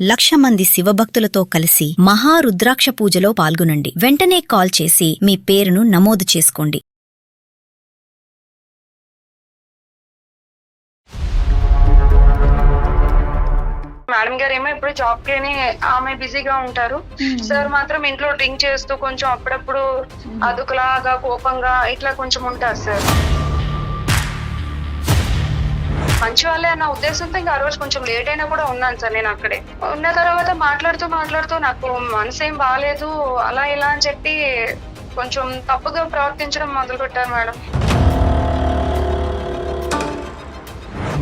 1,00,000 మంది శివభక్తులతో కలిసి మహారుద్రాక్ష పూజలో పాల్గొనండి. వెంటనే కాల్ చేసి మీ పేరును నమోదు చేసుకోండి. మేడం గారు ఏమో ఇప్పుడు జాబ్ కి ఆమె బిజీగా ఉంటారు. సార్ మాత్రం ఇంట్లో డ్రింక్ చేస్తూ కొంచెం అప్పుడప్పుడు అదుకులాగా కోపంగా ఇట్లా కొంచెం ఉంటారు సార్. మంచి వాళ్ళే అన్న ఉద్దేశంతో ఇంకా ఆ రోజు కొంచెం లేట్ అయినా కూడా ఉన్నాను సార్. నేను అక్కడే ఉన్న తర్వాత మాట్లాడుతూ నాకు మనసు ఏం బాగాలేదు అలా ఇలా అని చెప్పి కొంచెం తప్పుగా ప్రవర్తించడం మొదలు పెట్టారు మేడం.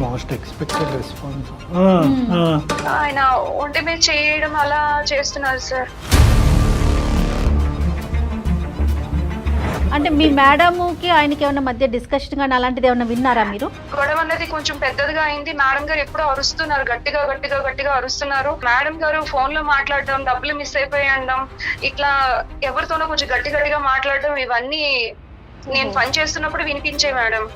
Most expected response. ఆయన ఒంటి మీద చేయడం అలా చేస్తున్నారు సార్. అంటే మీ మేడంకి ఆయనకి ఏమైనా మధ్య డిస్కషన్ కానీ అలాంటిది ఏమైనా విన్నారా మీరు? గొడవ అనేది కొంచెం పెద్దదిగా అయింది. మేడం గారు ఎప్పుడో అరుస్తున్నారు, గట్టిగా అరుస్తున్నారు. మేడం గారు ఫోన్ లో మాట్లాడడం, డబ్బులు మిస్ అయిపోయడం, ఇట్లా ఎవరితోనో కొంచెం గట్టిగా మాట్లాడడం, ఇవన్నీ నేను పని చేస్తున్నప్పుడు వినిపించే మేడం.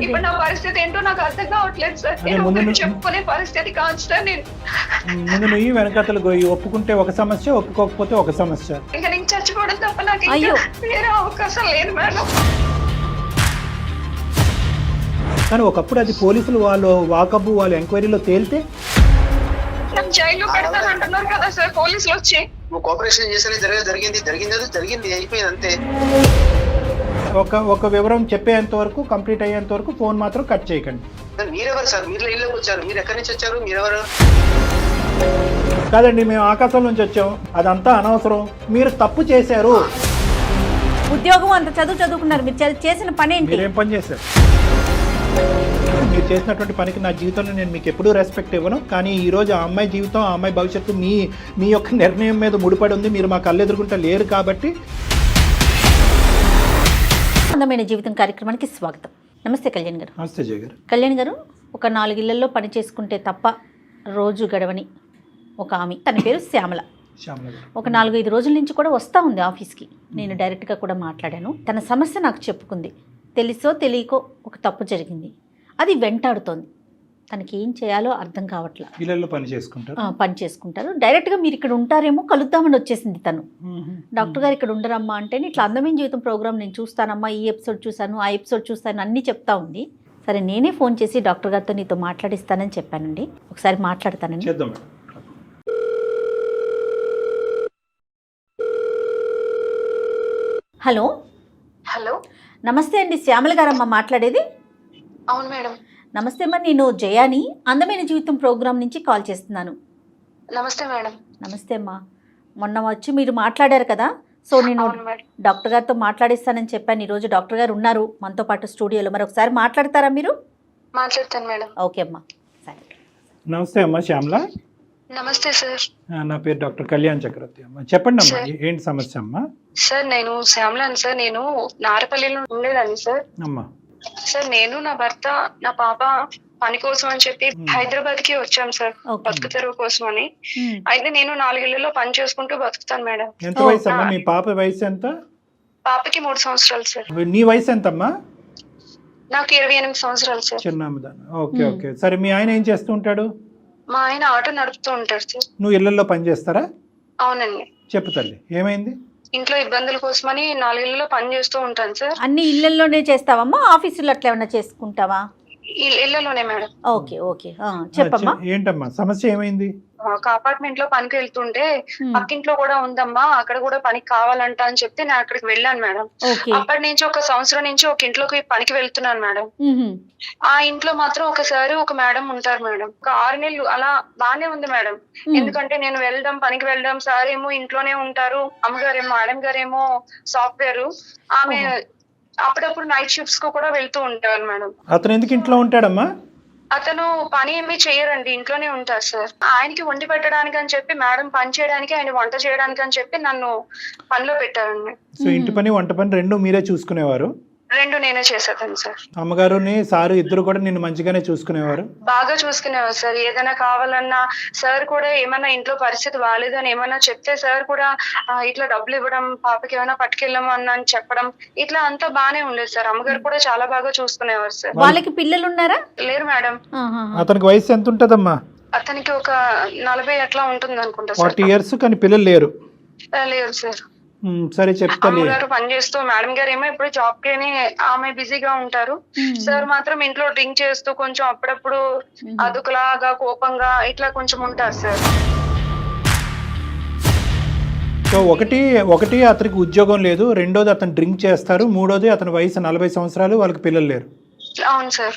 ఇప్పుడు నా పరిస్థితి ఏంటో నాకు అర్థం కావట్లేదు సార్. నేను చెప్పుకునే పరిస్థితి కాదు సార్. నేను ముందు నువ్వు వెనకతలు గొయ్యి ఒప్పుకుంటే ఒక సమస్య, ఒప్పుకోకపోతే ఒక సమస్య. ఇంకా నేను చచ్చిపోవడం తప్ప నాకు వేరే అవకాశం లేదు మేడం. కానీ ఒకప్పుడు అది పోలీసులు వాళ్ళు వాకబు వాళ్ళు ఎంక్వైరీలో తేలితే నాకు జైల్లో పెడతానంటున్నారు కదా సార్ పోలీసులు వచ్చి. నువ్వు కోఆపరేషన్ చేస్తేనే జరిగింది అయిపోయింది అంతే. ఒక వివరం చెప్పేంత వరకు, కంప్లీట్ అయ్యేంత వరకు ఫోన్ మాత్రం కట్ చేయకండి. మీరెవరు సార్? మీరు ఇళ్ళకి వచ్చారు, మీరు ఎక్కడి నుంచి వచ్చారు, మీరెవరు? కాదండి, మేము ఆకాశం నుంచి వచ్చాం, అదంతా అనవసరం. మీరు తప్పు చేశారు. ఉద్యోగం అంత చదువుకున్నారు, మీరు చేసిన పని ఏంటి? మీరేం పని చేశారు? మీరు చేసినటువంటి పనికి నా జీవితంలో నేను మీకు ఎప్పుడూ రెస్పెక్ట్ ఇవ్వను. కానీ ఈరోజు ఆ అమ్మాయి జీవితం, ఆ అమ్మాయి భవిష్యత్తు మీ యొక్క నిర్ణయం మీద ముడిపడి ఉంది. మీరు మా కళ్ళు ఎదుర్కొంటే లేరు కాబట్టి. అందమైన జీవితం కార్యక్రమానికి స్వాగతం. నమస్తే కళ్యాణ్ గారు. నమస్తే జయ గారు. కళ్యాణ్ గారు, ఒక 4 ఇళ్లలో పని చేసుకుంటే తప్ప రోజు గడవని ఒక ఆమె, తన పేరు శ్యామల. ఒక 4-5 రోజుల నుంచి కూడా వస్తూ ఉంది ఆఫీస్కి. నేను డైరెక్ట్గా కూడా మాట్లాడాను. తన సమస్య నాకు చెప్పుకుంది. తెలుసో తెలియకో ఒక తప్పు జరిగింది, అది వెంటాడుతోంది. తనకి ఏం చేయాలో అర్థం కావట్లా. ఇళ్ళల్లో పని చేసుకుంటారు. డైరెక్ట్గా మీరు ఇక్కడ ఉంటారేమో కలుద్దామని వచ్చేసింది తను. డాక్టర్ గారు ఇక్కడ ఉండరమ్మా అంటే, ఇట్లా అందమైన జీవితం ప్రోగ్రామ్ నేను చూస్తానమ్మా, ఈ ఎపిసోడ్ చూశాను, ఆ ఎపిసోడ్ చూస్తాను అన్నీ చెప్తా ఉంది. సరే నేనే ఫోన్ చేసి డాక్టర్ గారితో నీతో మాట్లాడిస్తానని చెప్పానండి. ఒకసారి మాట్లాడతానండి. హలో హలో, నమస్తే అండి, శ్యామల గారమ్మ మాట్లాడేది. అవును మేడం. నమస్తే అమ్మా, నేను జయాని అందమైన జీవితం ప్రోగ్రాం నుంచి కాల్ చేస్తున్నాను. నమస్తే మేడం. నమస్తే అమ్మా. మొన్న వచ్చి మీరు మాట్లాడారు కదా, సో నేను డాక్టర్ గారితో మాట్లాడిస్తానని చెప్పాను. ఈరోజు డాక్టర్ గారు ఉన్నారు మనతో పాటు స్టూడియోలో. మరి ఒకసారి మాట్లాడతారా మీరు? మాట్లాడతాను మేడం. ఓకే అమ్మా, సరే. నమస్తే అమ్మా శ్యామల. నమస్తే సార్. నా పేరు డాక్టర్ కళ్యాణ్ చక్రవర్తి. అమ్మా చెప్పండి అమ్మా, ఏంటి సమస్య అమ్మా? సార్ నేను శ్యామలాని సార్. నేను నారపల్లిలో ఉండేదాన్ని సార్. అమ్మా సార్, నేను నా భర్త నా పాప పని కోసం అని చెప్పి హైదరాబాద్ కి వచ్చాం సార్, బతుకు తెరువు కోసం అని. అయితే నేను 4 ఇళ్లలో పని చేసుకుంటూ బతుకుతాను మేడం. ఎంత వయసు అమ్మా? మీ పాప వయసు ఎంత? పాపకి 3 సంవత్సరాలు సార్. నీ వయసు ఎంతమ్మా? నాకు 28 సంవత్సరాలు సార్. చిన్నదాన్ని. ఓకే ఓకే, సరే. మీ ఆయన ఏం చేస్తూ ఉంటాడు? మా ఆయన ఆటో నడుపుతూ ఉంటాడు సార్. నువ్వు ఇళ్లలో పని చేస్తారా? అవునండి. చెప్పు తల్లి, ఏమైంది? ఇంట్లో ఇబ్బందుల కోసమని 4 ఇళ్లలో పని చేస్తూ ఉంటాను సార్. అన్ని ఇళ్లలోనే చేస్తావమ్మా, ఆఫీసులో అట్లా ఏమన్నా చేసుకుంటావా? ఇళ్లలోనే మేడం. ఓకే ఓకే, చెప్పమ్మా. ఏంటమ్మా సమస్య, ఏమైంది? ఒక అపార్ట్మెంట్ లో పనికి వెళ్తుంటే పక్కింట్లో కూడా ఉందమ్మా, అక్కడ కూడా పనికి కావాలంట అని చెప్తే నేను అక్కడికి వెళ్ళాను మేడం. అప్పటి నుంచి 1 సంవత్సరం నుంచి ఒక ఇంట్లోకి పనికి వెళ్తున్నాను మేడం. ఆ ఇంట్లో మాత్రం ఒకసారి ఒక మేడం ఉంటారు మేడం. ఒక 6 నెలలు అలా బానే ఉంది మేడం. ఎందుకంటే నేను పనికి వెళ్ళడం, సార్ ఏమో ఇంట్లోనే ఉంటారు, అమ్మగారేమో మేడం గారేమో సాఫ్ట్వేర్, ఆమె అప్పుడప్పుడు నైట్ షిఫ్ట్స్ కు కూడా వెళ్తూ ఉంటారు మేడం. అతను ఎందుకు ఇంట్లో ఉంటాడమ్మా? అతను పని ఏమీ చేయరండి, ఇంట్లోనే ఉంటారు సార్. ఆయనకి వండి పెట్టడానికి అని చెప్పి మేడం పని చేయడానికి, ఆయన వంట చేయడానికి అని చెప్పి నన్ను పనిలో పెట్టారండి. సో ఇంటి పని వంట పని 2 మీరే చూసుకునేవారు? రెండు నేనే చేసేదాన్ని సార్. అమ్మగారుని సారు ఇద్దరు కూడా నిన్ను మంచిగానే చూసుకునేవారు? బాగా చూసుకునేవారు సార్. ఏదైనా కావాలన్నా సార్ కూడా ఏమన్నా ఇంట్లో పరిస్థితి బాగాలేదు అని ఏమన్నా చెప్తే సార్ కూడా ఇట్లా డబ్బులు ఇవ్వడం, పాపకి ఏమైనా పట్టుకెళ్ళము అని చెప్పడం, ఇట్లా అంతా బానే ఉండేది సార్. అమ్మగారు కూడా చాలా బాగా చూసుకునేవారు సార్. వాళ్ళకి పిల్లలు ఉన్నారా? లేరు మేడం. అతనికి వయసు ఎంత ఉంటదమ్మా? అతనికి ఒక 40 అట్లా ఉంటుంది అనుకుంటా సార్. 40 years కానీ పిల్లలు లేరు? లేరు సార్. సరే చెప్తా. అమ్మగారు పనిచేస్తూ, మేడం గారు ఏమో ఇప్పుడు జాబ్ కి ఆమె బిజీగా ఉంటారు. సార్ మాత్రం ఇంట్లో డ్రింక్ చేస్తూ కొంచెం అప్పుడప్పుడు అదుకులాగా కోపంగా ఇట్లా కొంచెం ఉంటారు సార్. సో ఒకటి అతనికి ఉద్యోగం లేదు, రెండోది అతను డ్రింక్ చేస్తారు, మూడోది అతని వయసు 40 సంవత్సరాలు, వాళ్ళకి పిల్లలు లేరు. అవును సార్.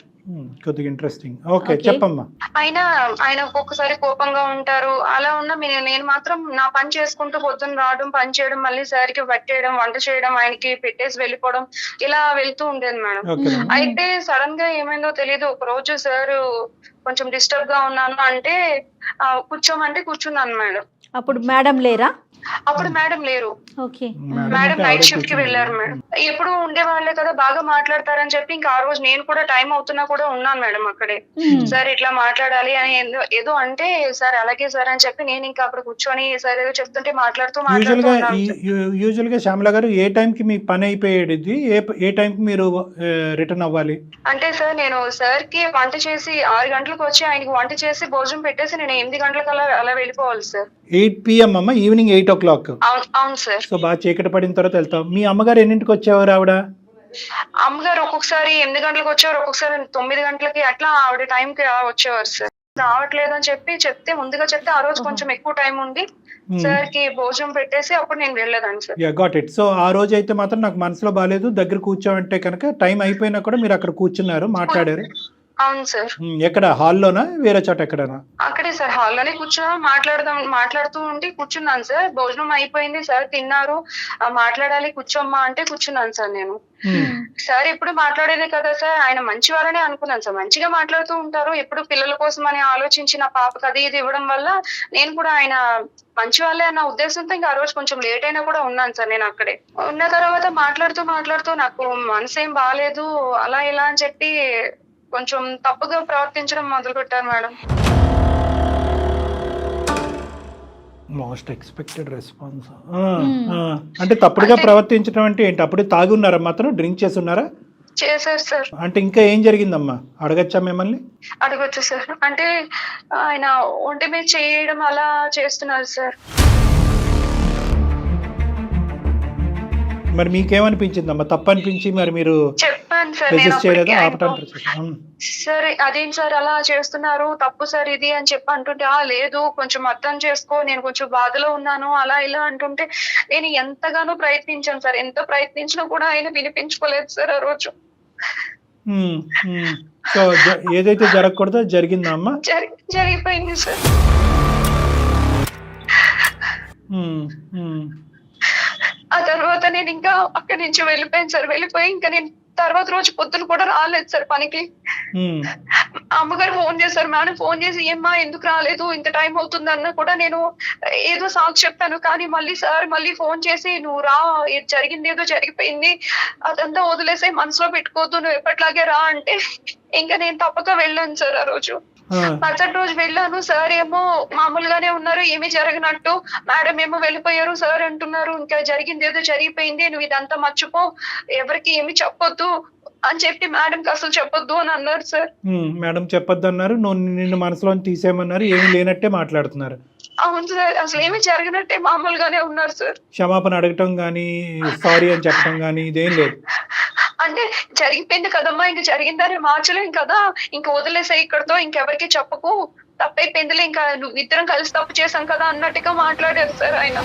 కొద్దిగా ఇంట్రెస్టింగ్. ఓకే చెప్పమ్మా. ఆయన ఒక్కొక్కసారి కోపంగా ఉంటారు. అలా ఉన్న నేను మాత్రం నా పని చేసుకుంటూ పొద్దున్న రావడం, పని చేయడం, మళ్ళీ సార్కి పట్టేయడం, వంట చేయడం, ఆయనకి పెట్టేసి వెళ్ళిపోవడం, ఇలా వెళ్తూ ఉండేది మేడం. అయితే సడన్ గా ఏమైందో తెలియదు. ఒక రోజు సార్ కొంచెం డిస్టర్బ్ గా ఉన్నాను అంటే కూర్చోమంటే కూర్చున్నాను మేడం. అప్పుడు మేడం లేరా? అప్పుడు మేడం లేరు. ఓకే. మేడం నైట్ షిఫ్ట్ కి వెళ్ళారు మేడం. ఎప్పుడు ఉండేవాళ్లే కదా, బాగా మాట్లాడతారని చెప్పి ఇంకా ఆ రోజు నేను కూడా టైం అవుతున్నా కూడా ఉన్నాను మేడం అక్కడే. సార్ ఇట్లా మాట్లాడాలి అని ఏదో అంటే, సార్ అలాగే సార్ అని చెప్పి నేను ఇంకా అక్కడ కూర్చొని సార్ ఏదో చెప్తుంటే మాట్లాడుతూ యూజువల్ గా శ్యామల గారు ఏ టైం కి మీకు పని అయిపోయేది, ఏ టైం కి మీరు రిటర్న్ అవ్వాలి అంటే సార్, నేను సార్ కి వంట చేసి 6 గంటలకు వచ్చి ఆయనకి వంట చేసి భోజనం పెట్టేసి నేను 8 గంటలకు అలా వెళ్ళిపోవాలి సార్. 8 PM అమ్మ, ఈవినింగ్ 8 o'clock. అవును సార్. సో బాగా చీకటి పడిన తర్వాత వెళ్తాం. మీ అమ్మగారు ఎన్నింటికి వచ్చేవారు ఆవిడ? అమ్మగారు ఒక్కొక్కసారి 8 గంటలకు వచ్చేవారు, ఒక్కొక్కసారి 9 గంటలకి అట్లా ఆవిడ టైం కి వచ్చేవారు సార్. రావట్లేదు అని ముందుగా చెప్తే ఆ రోజు కొంచెం ఎక్కువ టైం ఉండి సార్ కి భోజనం పెట్టేసి అప్పుడు నేను వెళ్ళేదాన్ని సార్. Got it. సో ఆ రోజు అయితే మాత్రం నాకు మనసులో బాగాలేదు, దగ్గర కూర్చోమంటే కనుక టైం అయిపోయినా కూడా మీరు అక్కడ కూర్చున్నారు, మాట్లాడారు. అవును సార్. ఎక్కడ, హాల్లోనా వేరే చోట ఎక్కడనా? అక్కడే సార్, హాల్లోనే మాట్లాడుతూ ఉండి కూర్చున్నాను సార్. భోజనం అయిపోయింది, సార్ తిన్నారు, మాట్లాడాలి కూర్చోమ్మా అంటే కూర్చున్నాను సార్ నేను. సార్ ఎప్పుడు మాట్లాడేదే కదా సార్, ఆయన మంచి వాళ్ళనే అనుకున్నాను సార్. మంచిగా మాట్లాడుతూ ఉంటారు, ఎప్పుడు పిల్లల కోసం అని ఆలోచించి నా పాపకు అది ఇది ఇవ్వడం వల్ల నేను కూడా ఆయన మంచి వాళ్ళే అన్న ఉద్దేశంతో ఇంకా ఆ రోజు కొంచెం లేట్ అయినా కూడా ఉన్నాను సార్ నేను అక్కడే. ఉన్న తర్వాత మాట్లాడుతూ నాకు మనసు ఏం బాగాలేదు అలా ఇలా అని చెప్పి కొంచెం తప్పుగా ప్రవర్తించడం మొదలు పెట్టారు మేడం. Most expected response. అంటే తప్పుడుగా ప్రవర్తించడం అంటే ఏంటి? అప్పుడు తాగి ఉన్నారా, మాత్రం డ్రింక్ చేసి ఉన్నారా? చేశారు సార్. అంటే ఇంకా ఏం జరిగిందమ్మా, అడగచ్చా మిమ్మల్ని? అడగచ్చు సార్. అంటే ఆయన ఒంటి మీద చేయడం అలా చేస్తున్నారు సార్. మరి మీకేమనిపించిందమ్మా, తప్పు అనిపించి మరి మీరు చెప్పాను సార్ సరే అదేం సార్ అలా చేస్తున్నారు, తప్పు సార్ ఇది అని చెప్పి అంటుంటే, లేదు కొంచెం అర్థం చేసుకో, నేను కొంచెం బాధలో ఉన్నాను అలా ఇలా అంటుంటే నేను ఎంతగానో ప్రయత్నించాను సార్. ఎంత ప్రయత్నించినా కూడా ఆయన వినిపించుకోలేదు సార్ ఆ రోజు. సో ఏదైతే జరగకూడదో జరిగిందా అమ్మా? జరిగిపోయింది సార్. ఆ తర్వాత నేను ఇంకా అక్కడి నుంచి వెళ్ళిపోయాను సార్. వెళ్ళిపోయి ఇంకా నేను తర్వాత రోజు పొద్దున కూడా రాలేదు సార్ పనికి. అమ్మగారు ఫోన్ చేశారు, మేడం ఫోన్ చేసి ఏమ్మా ఎందుకు రాలేదు, ఇంత టైం అవుతుంది అన్న కూడా నేను ఏదో సాకు చెప్పాను. కానీ మళ్ళీ ఫోన్ చేసి నువ్వు రా, జరిగింది ఏదో జరిగిపోయింది, అదంతా వదిలేసే, మనసులో పెట్టుకోవద్దు, నువ్వు ఎప్పటిలాగే రా అంటే ఇంకా నేను తప్పక వెళ్ళాను సార్. ఆ రోజు మరుసటి రోజు వెళ్ళాను. సార్ ఏమో మామూలుగానే ఉన్నారు, ఏమీ జరగనట్టు. మేడం ఏమో వెళ్ళిపోయారు, సార్ అంటున్నారు ఇంకా జరిగింది ఏదో జరిగిపోయింది, నువ్వు ఇదంతా మర్చిపో, ఎవరికి ఏమి చెప్పొద్దు అని చెప్పి మేడంకి అసలు చెప్పొద్దు అని అన్నారు సార్. మేడం చెప్పొద్దు అన్నారు, నిన్ను మనసులో తీసేయమన్నారు, ఏమీ లేనట్టే మాట్లాడుతున్నారు. అవును సార్, అసలు ఏమి జరగనట్టే మామూలుగానే ఉన్నారు సార్. క్షమాపణ అడగటం గానీ, సారీ అని చెప్పడం గానీ ఇదేం లేదు. అంటే జరిగిపోయింది కదమ్మా, ఇంక జరిగిందని మార్చలేం కదా, ఇంక వదిలేసే ఇక్కడతో, ఇంకెవరికి చెప్పకు, తప్పైపోయిందిలే, ఇంకా నువ్వు ఇద్దరం కలిసి తప్పు చేశాం కదా అన్నట్టుగా మాట్లాడారు సార్ ఆయన.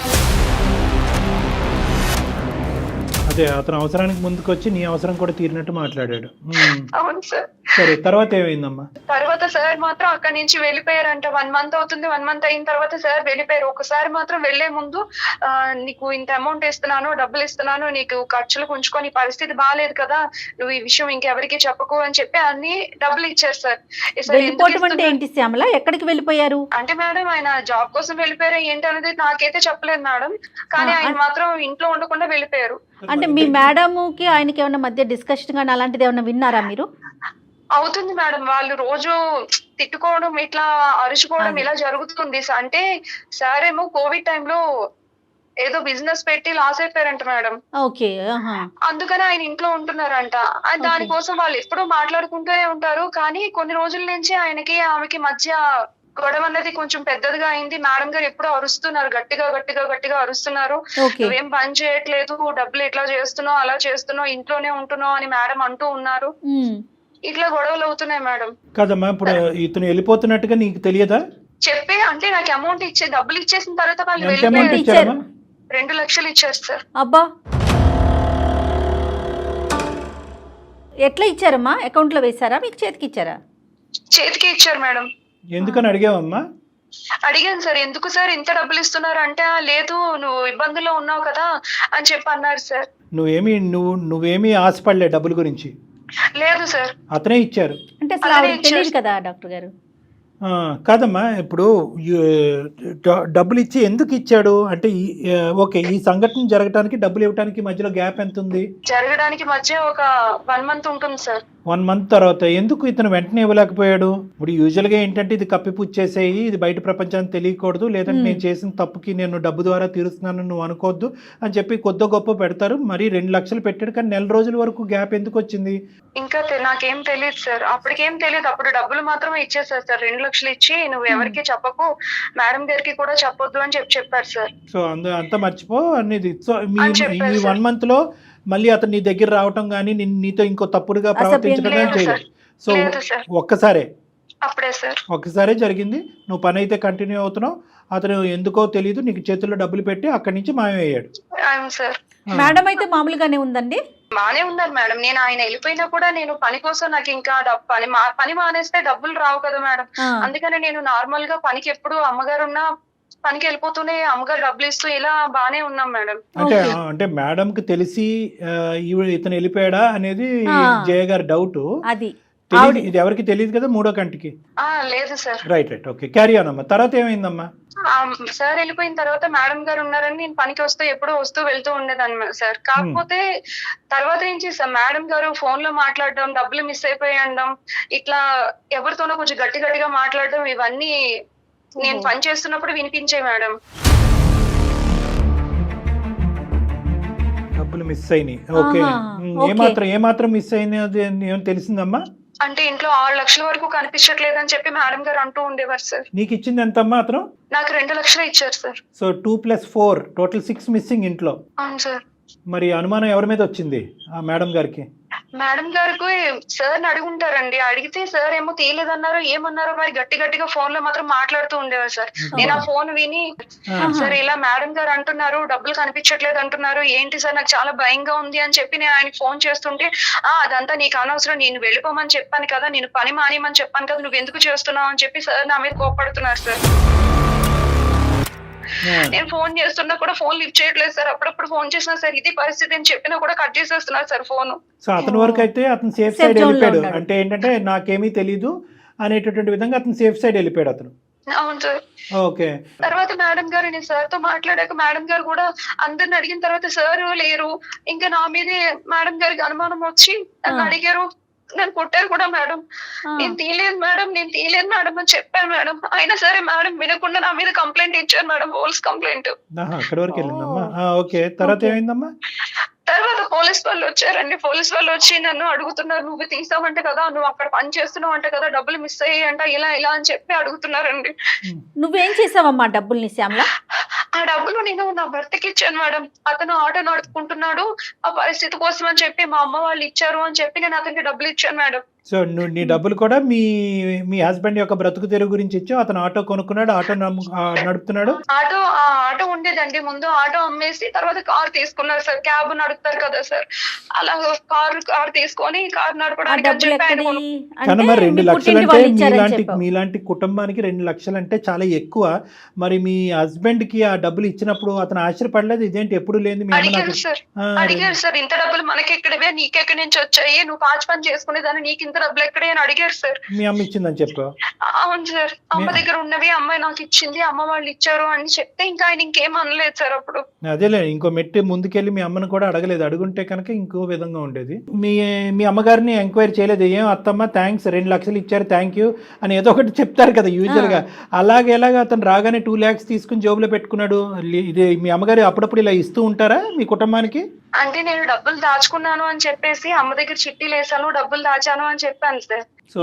అదే అతను అవసరానికి ముందుకు వచ్చి నీ అవసరం కూడా తీరినట్టు మాట్లాడాడు. అవును సార్. సరే తర్వాత ఏమైందమ్మా? తర్వాత సార్ మాత్రం అక్కడి నుంచి వెళ్ళిపోయారంట. 1 month అవుతుంది. 1 month అయిన తర్వాత సార్ వెళ్ళిపోయారు. ఒకసారి మాత్రం వెళ్లే ముందు నీకు ఇంత అమౌంట్ ఇస్తున్నాను, డబ్బులు ఇస్తున్నాను, నీకు ఖర్చులకు ఉంచుకో, నీ పరిస్థితి బాగాలేదు కదా, నువ్వు ఈ విషయం ఇంకెవరికి చెప్పకు అని చెప్పి అన్ని డబ్బులు ఇచ్చారు సార్. ఏంటి శ్యామల, ఎక్కడికి వెళ్ళిపోయారు? అంటే మేడం ఆయన జాబ్ కోసం వెళ్ళిపోయారు ఏంటి అనేది నాకైతే చెప్పలేదు మేడం, కానీ ఆయన మాత్రం ఇంట్లో ఉండకుండా వెళ్ళిపోయారు. అంటే మీ మేడంకి ఆయనకి ఏమైనా మధ్య డిస్కషన్ కానీ అలాంటిది ఏమైనా విన్నారా మీరు? అవుతుంది మేడం, వాళ్ళు రోజు తిట్టుకోవడం ఇట్లా అరుచుకోవడం ఇలా జరుగుతుంది. అంటే సార్ ఏమో కోవిడ్ టైంలో ఏదో బిజినెస్ పెట్టి లాస్ అయిపోయారంట మేడం. ఓకే. అందుకని ఆయన ఇంట్లో ఉంటున్నారంట. దానికోసం వాళ్ళు ఎప్పుడూ మాట్లాడుకుంటూనే ఉంటారు. కానీ కొన్ని రోజుల నుంచి ఆయనకి ఆమెకి మధ్య గొడవ అన్నది కొంచెం పెద్దదిగా అయింది. మేడం గారు ఎప్పుడూ అరుస్తున్నారు, గట్టిగా గట్టిగా గట్టిగా అరుస్తున్నారు. నువ్వేం పని చేయట్లేదు, డబ్బులు ఇట్లా చేస్తున్నావు, అలా చేస్తున్నావు, ఇంట్లోనే ఉంటున్నావు అని మేడం అంటూ ఉన్నారు. ఇట్లా గొడవలు అవుతున్నాయి మేడం. కదమ్మా, ఇప్పుడు ఇతను వెళ్ళిపోతున్నట్టుగా నీకు తెలియదా? చెప్పి అంటే నాకు అమౌంట్ ఇచ్చే డబ్బులు ఇచ్చేసిన తర్వాత వాళ్ళు ఎంత అమౌంట్ వెళ్ళిపోయారు. ఇచ్చారమ్మా? 2 లక్షలు ఇచ్చారు సార్. అబ్బా, ఎట్లా ఇచ్చారమ్మా? అకౌంట్ లో వేసారా, మీకు చేతికి ఇచ్చారా? చేతికి ఇచ్చారు మేడం. ఎందుకని అడిగావమ్మా? అడిగాను సార్, ఎందుకు సార్ ఇంత డబ్బులు ఇస్తున్నారు అంటే, లేదు నువ్వు ఇబ్బందుల్లో ఉన్నావు కదా అని చెప్పి అన్నారు సార్. నువ్వేమీ ఆశపడలే డబ్బుల గురించి? లేదు సార్, అతనే ఇచ్చారు. అంటే అసలు ఆవిడకి తెలియదు కదా డాక్టర్ గారు? కాదమ్మా, ఇప్పుడు డబ్బులు ఇచ్చి ఎందుకు ఇచ్చాడు అంటే ఓకే, ఈ సంఘటన జరగడానికి డబ్బులు ఇవ్వడానికి మధ్యలో గ్యాప్ ఎంత ఉంది? జరగడానికి మధ్య ఒక 1 మంత్ ఉంటుంది సార్. 1 మంత్ తర్వాత ఎందుకు ఇతను వెంటనే ఇవ్వలేకపోయాడు? ఇప్పుడు యూజువల్గా ఏంటంటే ఇది కప్పిపుచ్చేసేయి, ఇది బయట ప్రపంచానికి తెలియకూడదు, లేదంటే నేను చేసిన తప్పుకి నేను డబ్బు ద్వారా తీరుస్తున్నాను నువ్వు అనుకోవద్దు అని చెప్పి కొద్ది గొప్ప పెడతారు. మరి 2 లక్షలు పెట్టాడు, కానీ నెల రోజుల వరకు గ్యాప్ ఎందుకు వచ్చింది? ఇంకా నాకేం తెలియదు సార్, అప్పటికేం తెలియదు. అప్పుడు డబ్బులు మాత్రమే ఇచ్చేసారు సార్. 2 లక్షలు ఇచ్చి నువ్వు ఎవరికి చెప్పకు, మేడం గారికి కూడా చెప్పొద్దు అని చెప్పారు సార్. సో అంతా మర్చిపో అనేది. సో ఈ 1 మంత్ లో మళ్ళీ అతను నీ దగ్గర రావటం కానీ నీతో ఇంకో తప్పుడుగా ప్రవర్తించడం కానీ చేయలేదు. సో ఒక్కసారే జరిగింది. నువ్వు పని అయితే కంటిన్యూ అవుతున్నావు, అతను ఎందుకో తెలియదు నీకు చేతుల్లో డబ్బులు పెట్టి అక్కడి నుంచి మాయమయ్యాడు. మేడం అయితే మామూలుగానే ఉందండి? బానే ఉన్నారు మేడం. నేను ఆయన వెళ్ళిపోయినా కూడా నేను పని కోసం నాకు ఇంకా పని మానేస్తే డబ్బులు రావు కదా మేడం. అందుకని నేను నార్మల్ గా పనికి ఎప్పుడు అమ్మగారు ఉన్నా పనికి వెళ్ళిపోతూనే అమ్మగారు డబ్బులు ఇస్తూ ఇలా బానే ఉన్నాం మేడం. అంటే మేడం కి తెలిసి ఇతను వెళ్ళిపోయాడా అనేది జయ గారి డౌట్. ఇది ఎవరికి తెలియదు కదా మూడో కంటికి? లేదు sir. Right okay, carry on అమ్మా. తర్వాత ఏమైందమ్మా? సార్ వెళ్ళిపోయిన తర్వాత మేడం గారు ఉన్నారని నేను పనికి ఎప్పుడూ వస్తూ వెళ్తూ ఉండేదాన్ని సార్. కాకపోతే తర్వాత నుంచి సార్ మేడం గారు ఫోన్ లో మాట్లాడడం, డబ్బులు మిస్ అయిపోయడం, ఇట్లా ఎవరితోనో కొంచెం గట్టి గట్టిగా మాట్లాడడం, ఇవన్నీ నేను పని చేస్తున్నప్పుడు వినిపించే మేడం. డబ్బులు మిస్ అయినాయి. ఓకే, ఏమాత్రం మిస్ అయినది ఏమైనా తెలిసిందమ్మా? అంటే ఇంట్లో 6 లక్షల వరకు కనిపించట్లేదని చెప్పి మేడం గారు అంటూ ఉండేవారు సార్. నీకు ఇచ్చింది ఎంతమ్మా అతను? నాకు 2 లక్షలు ఇచ్చారు సార్. సో 2 + 4 టోటల్ 6 మిస్సింగ్ ఇంట్లో. అవును సార్. మరి అనుమానం ఎవరి మీద వచ్చింది ఆ మేడం గారికి? మేడం గారికి సార్ అడుగుంటారండి. అడిగితే సార్ ఏమో తీయలేదన్నారు, ఏమన్నారో మరి గట్టి గట్టిగా ఫోన్ లో మాత్రం మాట్లాడుతూ ఉండేవారు సార్. నేను ఆ ఫోన్ విని సార్ ఇలా మేడం గారు అంటున్నారు, డబ్బులు కనిపించట్లేదు అంటున్నారు, ఏంటి సార్ నాకు చాలా భయంగా ఉంది అని చెప్పి నేను ఆయనకి ఫోన్ చేస్తుంటే, అదంతా నీకు అనవసరం, నేను వెళ్ళిపోమని చెప్పాను కదా, నేను పని మానేయమని చెప్పాను కదా, నువ్వు ఎందుకు చేస్తున్నావు అని చెప్పి సార్ నా మీద కోపడుతున్నారు సార్. నేను ఫోన్ చేస్తున్నా కూడా ఫోన్ లిఫ్ట్ చేయట్లేదు సార్. అప్పుడప్పుడు ఫోన్ చేసినా సార్ ఇది పరిస్థితి అని చెప్పినా కూడా కట్ చేసేస్తున్నారు సార్ ఫోన్. సో అతని వరకు అయితే అతను సేఫ్ సైడ్ వెళ్ళిపోయాడు. అంటే ఏంటంటే నాకేమీ తెలీదు అనేటటువంటి విధంగా అతను సేఫ్ సైడ్ వెళ్ళిపోయాడు అతను. అవును సార్. ఓకే. తర్వాత మేడం గారు, నేను సార్ తో మాట్లాడాక మేడం గారు కూడా అందరిని అడిగిన తర్వాత సార్ లేరు, ఇంకా నా మీదే మేడం గారికి అనుమానం వచ్చి నన్ను అడిగారు, నన్ను కొట్టారు కూడా మేడం. నేను తీయలేదు మేడం అని చెప్పాను మేడం. అయినా సరే మేడం వినకుండా నా మీద కంప్లైంట్ ఇచ్చారు మేడం, ఫోల్స్ కంప్లైంట్. అక్కడ వరకు వెళ్ళిందమ్మా. ఓకే, తర్వాత ఏమైందమ్మా? తర్వాత పోలీస్ వాళ్ళు వచ్చారండి. పోలీస్ వాళ్ళు వచ్చి నన్ను అడుగుతున్నారు, నువ్వు తీసావంటే కదా, నువ్వు అక్కడ పని చేస్తున్నావు అంటే కదా, డబ్బులు మిస్ అయ్యాయంట, ఇలా అని చెప్పి అడుగుతున్నారండి. నువ్వేం చేసావమ్మా డబ్బుల్ని శ్యామల? ఆ డబ్బులు నేను నా భర్తకి ఇచ్చాను మేడం. అతను ఆటో నడుపుకుంటున్నాడు, ఆ పరిస్థితి కోసం అని చెప్పి మా అమ్మ వాళ్ళు ఇచ్చారు అని చెప్పి నేను అతనికి డబ్బులు ఇచ్చాను మేడం. సో నీ డబ్బులు కూడా మీ హస్బెండ్ యొక్క బ్రతుకు తెరువు గురించి ఇచ్చావు. అతను ఆటో కొనుక్కున్నాడు, ఆటో నడుపుతున్నాడు. ఆటో ఉండేదండి ముందు, ఆటో అమ్మేసి తర్వాత కార్ తీసుకున్నారు సార్. క్యాబ్ నడుపుతారు కదా సార్, అలా కార్ తీసుకొని కార్ నడపడానికి 2 లక్షలు అంటే మీలాంటి కుటుంబానికి 2 లక్షలు అంటే చాలా ఎక్కువ. మరి మీ హస్బెండ్ కి ఆ డబ్బులు ఇచ్చినప్పుడు అతను ఆశ్చర్యపడలేదు? ఇదేంటి ఎప్పుడు లేదు? అడిగారు సార్, ఇంత డబ్బులు మనకి ఎక్కడవే, నీకెక్కడి నుంచి వచ్చాయి, నువ్వు పాచి పని చేసుకునేదాన్ని, నీకు ఇంత డబ్బులు ఎక్కడే అని అడిగారు సార్. మీ అమ్మ ఇచ్చిందని చెప్పావు? అవును సార్, అమ్మ దగ్గర ఉన్నవి అమ్మాయి నాకు ఇచ్చింది, అమ్మ వాళ్ళు ఇచ్చారు అని చెప్తే ఇంకా ఆయన ఇంకేం అనలేదు సార్ అప్పుడు. అదేలే, ఇంకో మెట్టి ముందుకెళ్ళి మీ అమ్మను కూడా అడగలేదు, అడుగుంటే కనుక ఇంకో విధంగా ఉండేది. మీ అమ్మగారిని ఎంక్వైరీ చేయలేదు, ఏం అత్తమ్మ థ్యాంక్స్ 2 లక్షలు ఇచ్చారు థ్యాంక్ యూ అని ఏదో ఒకటి చెప్తారు కదా యూజువల్ గా. అలాగే అతను రాగానే 2 lakhs తీసుకుని జోబులో పెట్టుకున్నాడు. ఇది మీ అమ్మగారు అప్పుడప్పుడు ఇలా ఇస్తూ ఉంటారా మీ కుటుంబానికి? అంటే నేను డబ్బులు దాచుకున్నాను అని చెప్పేసి అమ్మ దగ్గర చిట్టీలు వేసాను, డబ్బులు దాచాను అని చెప్పాను సార్. సో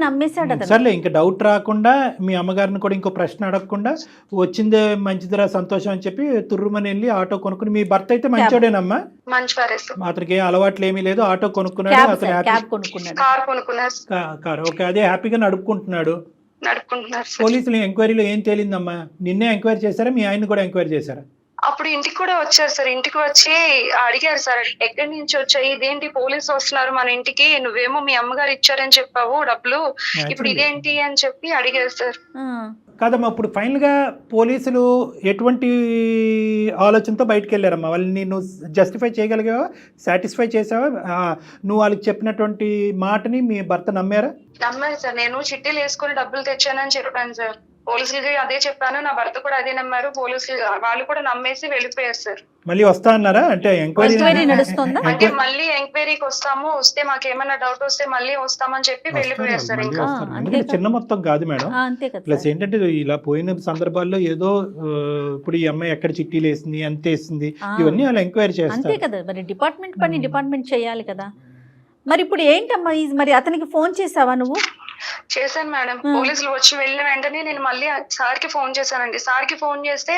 నమ్మేశాడు సర్లే, ఇంకా డౌట్ రాకుండా మీ అమ్మగారిని కూడా ఇంకో ప్రశ్న అడగకుండా వచ్చిందే మంచిదిరా సంతోషం అని చెప్పి తుర్రుమని వెళ్ళి ఆటో కొనుక్కుని, మీ భర్త అయితే మంచోడేనమ్మా, అతనికి ఏ అలవాట్లు ఏమీ లేదు, ఆటో కొనుక్కున్నాడు, అతను కార్ ఓకే, అదే హ్యాపీగా నడుపుకుంటున్నాడు. పోలీసులు ఎంక్వైరీలో ఏం తేలిందమ్మా? నిన్నే ఎంక్వైరీ చేశారా, మీ ఆయన కూడా ఎంక్వైరీ చేశారా? అప్పుడు ఇంటికి కూడా వచ్చారు సార్, ఇంటికి వచ్చి అడిగారు సార్ ఎక్కడి నుంచి వచ్చాయి, ఇదేంటి పోలీసు వస్తున్నారు మన ఇంటికి, నువ్వేమో మీ అమ్మగారు ఇచ్చారని చెప్పావు డబ్బులు, ఇప్పుడు ఇదేంటి అని చెప్పి అడిగారు సార్. కాదమ్మా, ఇప్పుడు ఫైనల్ గా పోలీసులు ఎటువంటి ఆలోచనతో బయటకు వెళ్ళారమ్మా? వాళ్ళని నువ్వు జస్టిఫై చేయగలిగావా, సాటిస్ఫై చేసావా? నువ్వు వాళ్ళకి చెప్పినటువంటి మాటని మీ భర్త నమ్మారా? నమ్మారు సార్, నేను చిట్టీలు వేసుకుని డబ్బులు తెచ్చానని చెప్పాను సార్. పోలీసులకి అదే చెప్పాను, నా భర్త కూడా అదే నమ్మారు, పోలీసులు వాళ్ళు కూడా నమ్మేసి వెళ్ళిపోయారు సార్. మళ్ళీ వస్తా అన్నారా? అంటే ఎంక్వైరీ నడుస్తుందా? అంటే మళ్ళీ ఎంక్వైరీకి వస్తాము, వస్తే మాకేమైనా డౌట్ వస్తే మళ్ళీ వస్తామని చెప్పి వెళ్ళిపోయారు సార్. ఇంకా ఎందుకంటే చిన్న మొత్తం కాదు మేడం, ప్లస్ ఏంటంటే ఇలా పోయిన సందర్భాల్లో ఏదో ఇప్పుడు ఈ అమ్మాయి ఎక్కడ చిట్టీలు వేసింది, ఎంత వేసింది, ఇవన్నీ వాళ్ళు ఎంక్వైరీ చేస్తారు. అంతే కదా, మరి డిపార్ట్మెంట్ పని డిపార్ట్మెంట్ చేయాలి కదా. మరి ఇప్పుడు ఏంటమ్మా, మరి అతనికి ఫోన్ చేసావా నువ్వు? చేశాను మేడం. పోలీసులు వచ్చి వెళ్ళిన వెంటనే నేను మళ్ళీ సార్ కి ఫోన్ చేశానండి. సార్ కి ఫోన్ చేస్తే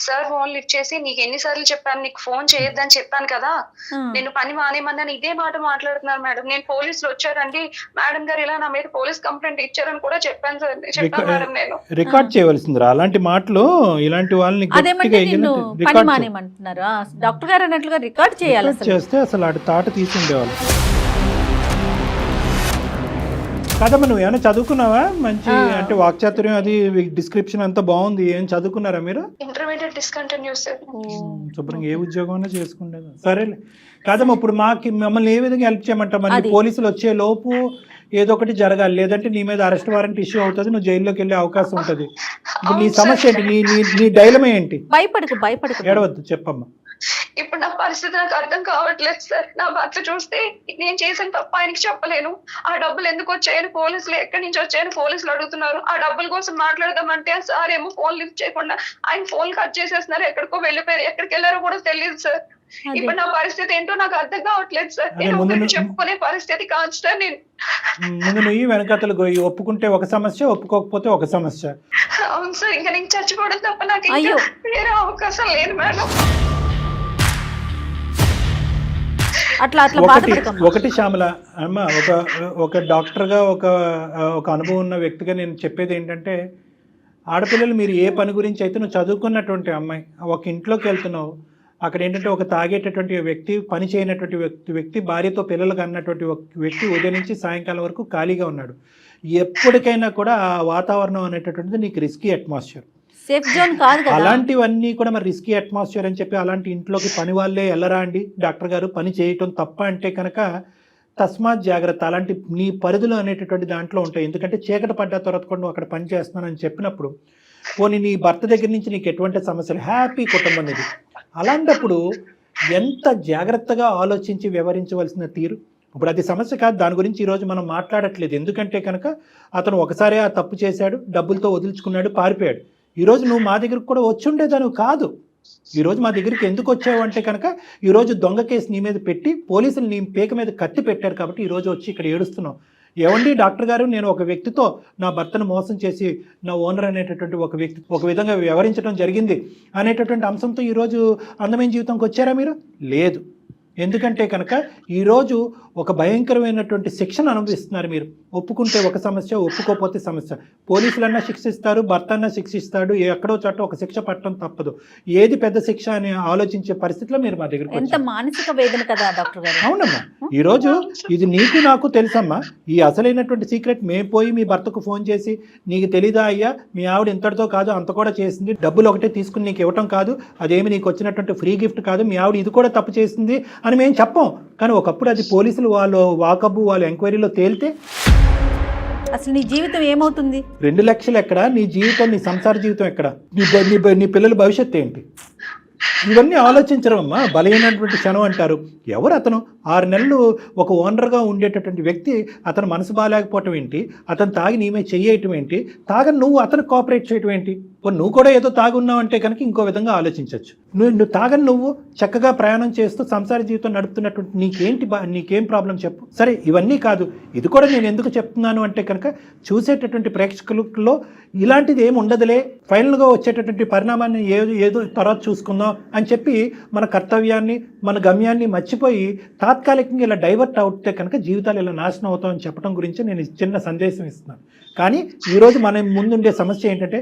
సార్ ఫోన్ లిఫ్ట్ చేసి, నీకు ఎన్నిసార్లు చెప్పాను నీకు ఫోన్ చేయొద్దని చెప్పాను కదా, నేను పని మానేమన్నాను, ఇదే మాట మాట్లాడుతున్నారు మేడం. నేను పోలీసులు వచ్చారండి మేడం గారు ఇలా నా మీద పోలీస్ కంప్లైంట్ ఇచ్చారని కూడా చెప్పాను సార్, చెప్పాను మేడం. నేను రికార్డ్ చేయవలసింది అలాంటి మాటలు, ఇలాంటి వాళ్ళని మానేమంటున్నారు డాక్టర్ గారు అన్నట్లుగా రికార్డ్ చేయాలి, చేస్తే అసలు ఆడి తాట తీసుండేవాళ్ళు. కాదమ్మా, నువ్వు ఏమైనా చదువుకున్నావా? మంచి అంటే వాక్చాతుర్యం అది డిస్క్రిప్షన్ అంతా బాగుంది, ఏం చదువుకున్నారా మీరు? Intermediate discontinue sir. శుభ్రంగా ఏ ఉద్యోగం అయినా చేసుకుంటేది. సరేలే. కాదమ్మా, ఇప్పుడు మమ్మల్ని ఏ విధంగా హెల్ప్ చేయమంటావు? మరి పోలీసులు వచ్చే లోపు ఏదో ఒకటి జరగాలి, లేదంటే నీ మీద అరెస్ట్ వారెంట్ ఇష్యూ అవుతుంది, నువ్వు జైల్లోకి వెళ్ళే అవకాశం ఉంటుంది. నీ సమస్య ఏంటి? నీ డైలమా ఏంటి? భయపడకు ఏడవద్దు, చెప్పమ్మా. ఇప్పుడు నా పరిస్థితి నాకు అర్థం కావట్లేదు సార్. నా భర్త చూస్తే నేను చేసిన తప్ప ఆయనకి చెప్పలేను. ఆ డబ్బులు ఎందుకు వచ్చాయని పోలీసులు, ఎక్కడి నుంచి వచ్చాయని పోలీసులు అడుగుతున్నారు. ఆ డబ్బుల కోసం మాట్లాడదామంటే సార్ ఏమో ఫోన్ లిఫ్ట్ చేయకుండా ఆయన ఫోన్ కట్ చేసేస్తున్నారు, ఎక్కడికో వెళ్ళిపోయారు, ఎక్కడికి వెళ్ళారో కూడా తెలియదు సార్. ఇప్పుడు నా పరిస్థితి ఏంటో నాకు అర్థం కావట్లేదు సార్. నేను చెప్పుకునే పరిస్థితి కాదు సార్. నేను ముందు నువ్వు వెనకతలు ఒప్పుకుంటే ఒక సమస్య, ఒప్పుకోకపోతే ఒక సమస్య. అవును సార్, ఇంకా నేను చచ్చిపోవడం తప్ప నాకు వేరే అవకాశం లేదు మేడం. ఒకటి శ్యామల అమ్మ, ఒక డాక్టర్గా ఒక అనుభవం ఉన్న వ్యక్తిగా నేను చెప్పేది ఏంటంటే, ఆడపిల్లలు మీరు ఏ పని గురించి అయితే నువ్వు చదువుకున్నటువంటి అమ్మాయి ఒక ఇంట్లోకి వెళ్తున్నావు, అక్కడ ఏంటంటే ఒక తాగేటటువంటి వ్యక్తి, పని చేయనటువంటి వ్యక్తి, భార్యతో పిల్లలకు అన్నటువంటి వ్యక్తి ఉదయం నుంచి సాయంకాలం వరకు ఖాళీగా ఉన్నాడు. ఎప్పటికైనా కూడా ఆ వాతావరణం అనేటటువంటిది నీకు రిస్కీ అట్మాస్ఫియర్, సేఫ్ జోన్ కాదు కదా. అలాంటివన్నీ కూడా మరి రిస్కీ అట్మాస్ఫియర్ అని చెప్పి అలాంటి ఇంట్లోకి పని వాళ్ళే వెళ్ళరా అండి? డాక్టర్ గారు పని చేయటం తప్ప అంటే కనుక తస్మాత్ జాగ్రత్త. అలాంటి నీ పరిధులు అనేటటువంటి దాంట్లో ఉంటాయి. ఎందుకంటే చీకటి పడ్డ తర్వాత కూడా నువ్వు అక్కడ పని చేస్తున్నానని చెప్పినప్పుడు, పోనీ నీ భర్త దగ్గర నుంచి నీకు ఎటువంటి సమస్యలు, హ్యాపీ కుటుంబం ఇది. అలాంటప్పుడు ఎంత జాగ్రత్తగా ఆలోచించి వ్యవహరించవలసిన తీరు. ఇప్పుడు అది సమస్య కాదు, దాని గురించి ఈరోజు మనం మాట్లాడట్లేదు. ఎందుకంటే కనుక అతను ఒకసారి ఆ తప్పు చేశాడు, డబ్బులతో వదిలించుకున్నాడు, పారిపోయాడు. ఈరోజు నువ్వు మా దగ్గరకు కూడా వచ్చి ఉండేదాను కాదు. ఈరోజు మా దగ్గరికి ఎందుకు వచ్చావు అంటే కనుక ఈరోజు దొంగ కేసు నీ మీద పెట్టి పోలీసులు నీ పేక మీద కత్తి పెట్టారు కాబట్టి ఈరోజు వచ్చి ఇక్కడ ఏడుస్తున్నావు. ఏమండి డాక్టర్ గారు, నేను ఒక వ్యక్తితో నా భర్తను మోసం చేసి నా ఓనర్ అనేటటువంటి ఒక వ్యక్తి ఒక విధంగా వ్యవహరించడం జరిగింది అనేటటువంటి అంశంతో ఈరోజు అందమైన జీవితంకి వచ్చారా మీరు? లేదు. ఎందుకంటే కనుక ఈరోజు ఒక భయంకరమైనటువంటి శిక్షను అనుభవిస్తున్నారు మీరు. ఒప్పుకుంటే ఒక సమస్య, ఒప్పుకోకపోతే సమస్య. పోలీసులన్నా శిక్షిస్తారు, భర్త అన్నా శిక్షిస్తాడు, ఎక్కడో చోట ఒక శిక్ష పట్టడం తప్పదు. ఏది పెద్ద శిక్ష అని ఆలోచించే పరిస్థితిలో మీరు మా దగ్గరికి ఎంత మానసిక వేదన కదా డాక్టర్ గారు. అవునమ్మా, ఈరోజు ఇది నీకు నాకు తెలుసమ్మా. ఈ అసలైనటువంటి సీక్రెట్ మేము పోయి మీ భర్తకు ఫోన్ చేసి, నీకు తెలీదా అయ్యా మీ ఆవిడ ఇంతటితో కాదు అంత కూడా చేసింది, డబ్బులు ఒకటే తీసుకుని నీకు ఇవ్వటం కాదు, అదేమి నీకు వచ్చినటువంటి ఫ్రీ గిఫ్ట్ కాదు, మీ ఆవిడ ఇది కూడా తప్పు చేసింది అని మేము చెప్పాం. కానీ ఒకప్పుడు అది పోలీసులు వాళ్ళు వాకబు వాళ్ళు ఎంక్వైరీలో తేలితే అసలు నీ జీవితం ఏమవుతుంది? 2 లక్షలు ఎక్కడ, నీ జీవితం, నీ సంసార జీవితం ఎక్కడ, నీ పిల్లల భవిష్యత్తు ఏంటి? ఇవన్నీ ఆలోచించరమ్మా. బలహీనటువంటి క్షణం అంటారు. ఎవరు అతను? 6 నెలలు ఒక ఓనర్గా ఉండేటటువంటి వ్యక్తి అతను మనసు బాగాలేకపోవటం ఏంటి, అతను తాగి నీమే చెయ్యటం ఏంటి, తాగని నువ్వు అతను కోఆపరేట్ చేయటం ఏంటి? నువ్వు కూడా ఏదో తాగున్నావు అంటే కనుక ఇంకో విధంగా ఆలోచించవచ్చు. నువ్వు తాగని నువ్వు చక్కగా ప్రయాణం చేస్తూ సంసార జీవితం నడుపుతున్నటువంటి నీకేం ప్రాబ్లం చెప్పు. సరే, ఇవన్నీ కాదు, ఇది కూడా నేను ఎందుకు చెప్తున్నాను అంటే కనుక చూసేటటువంటి ప్రేక్షకులలో ఇలాంటిది ఏమి ఉండదులే, ఫైనల్గా వచ్చేటటువంటి పరిణామాన్ని ఏదో తర్వాత చూసుకుందాం అని చెప్పి మన కర్తవ్యాన్ని, మన గమ్యాన్ని మర్చిపోయి తాత్కాలికంగా ఇలా డైవర్ట్ అవుతే కనుక జీవితాలు ఇలా నాశనం అవుతామని చెప్పడం గురించి నేను చిన్న సందేశం ఇస్తున్నాను. కానీ ఈరోజు మన ముందుండే సమస్య ఏంటంటే,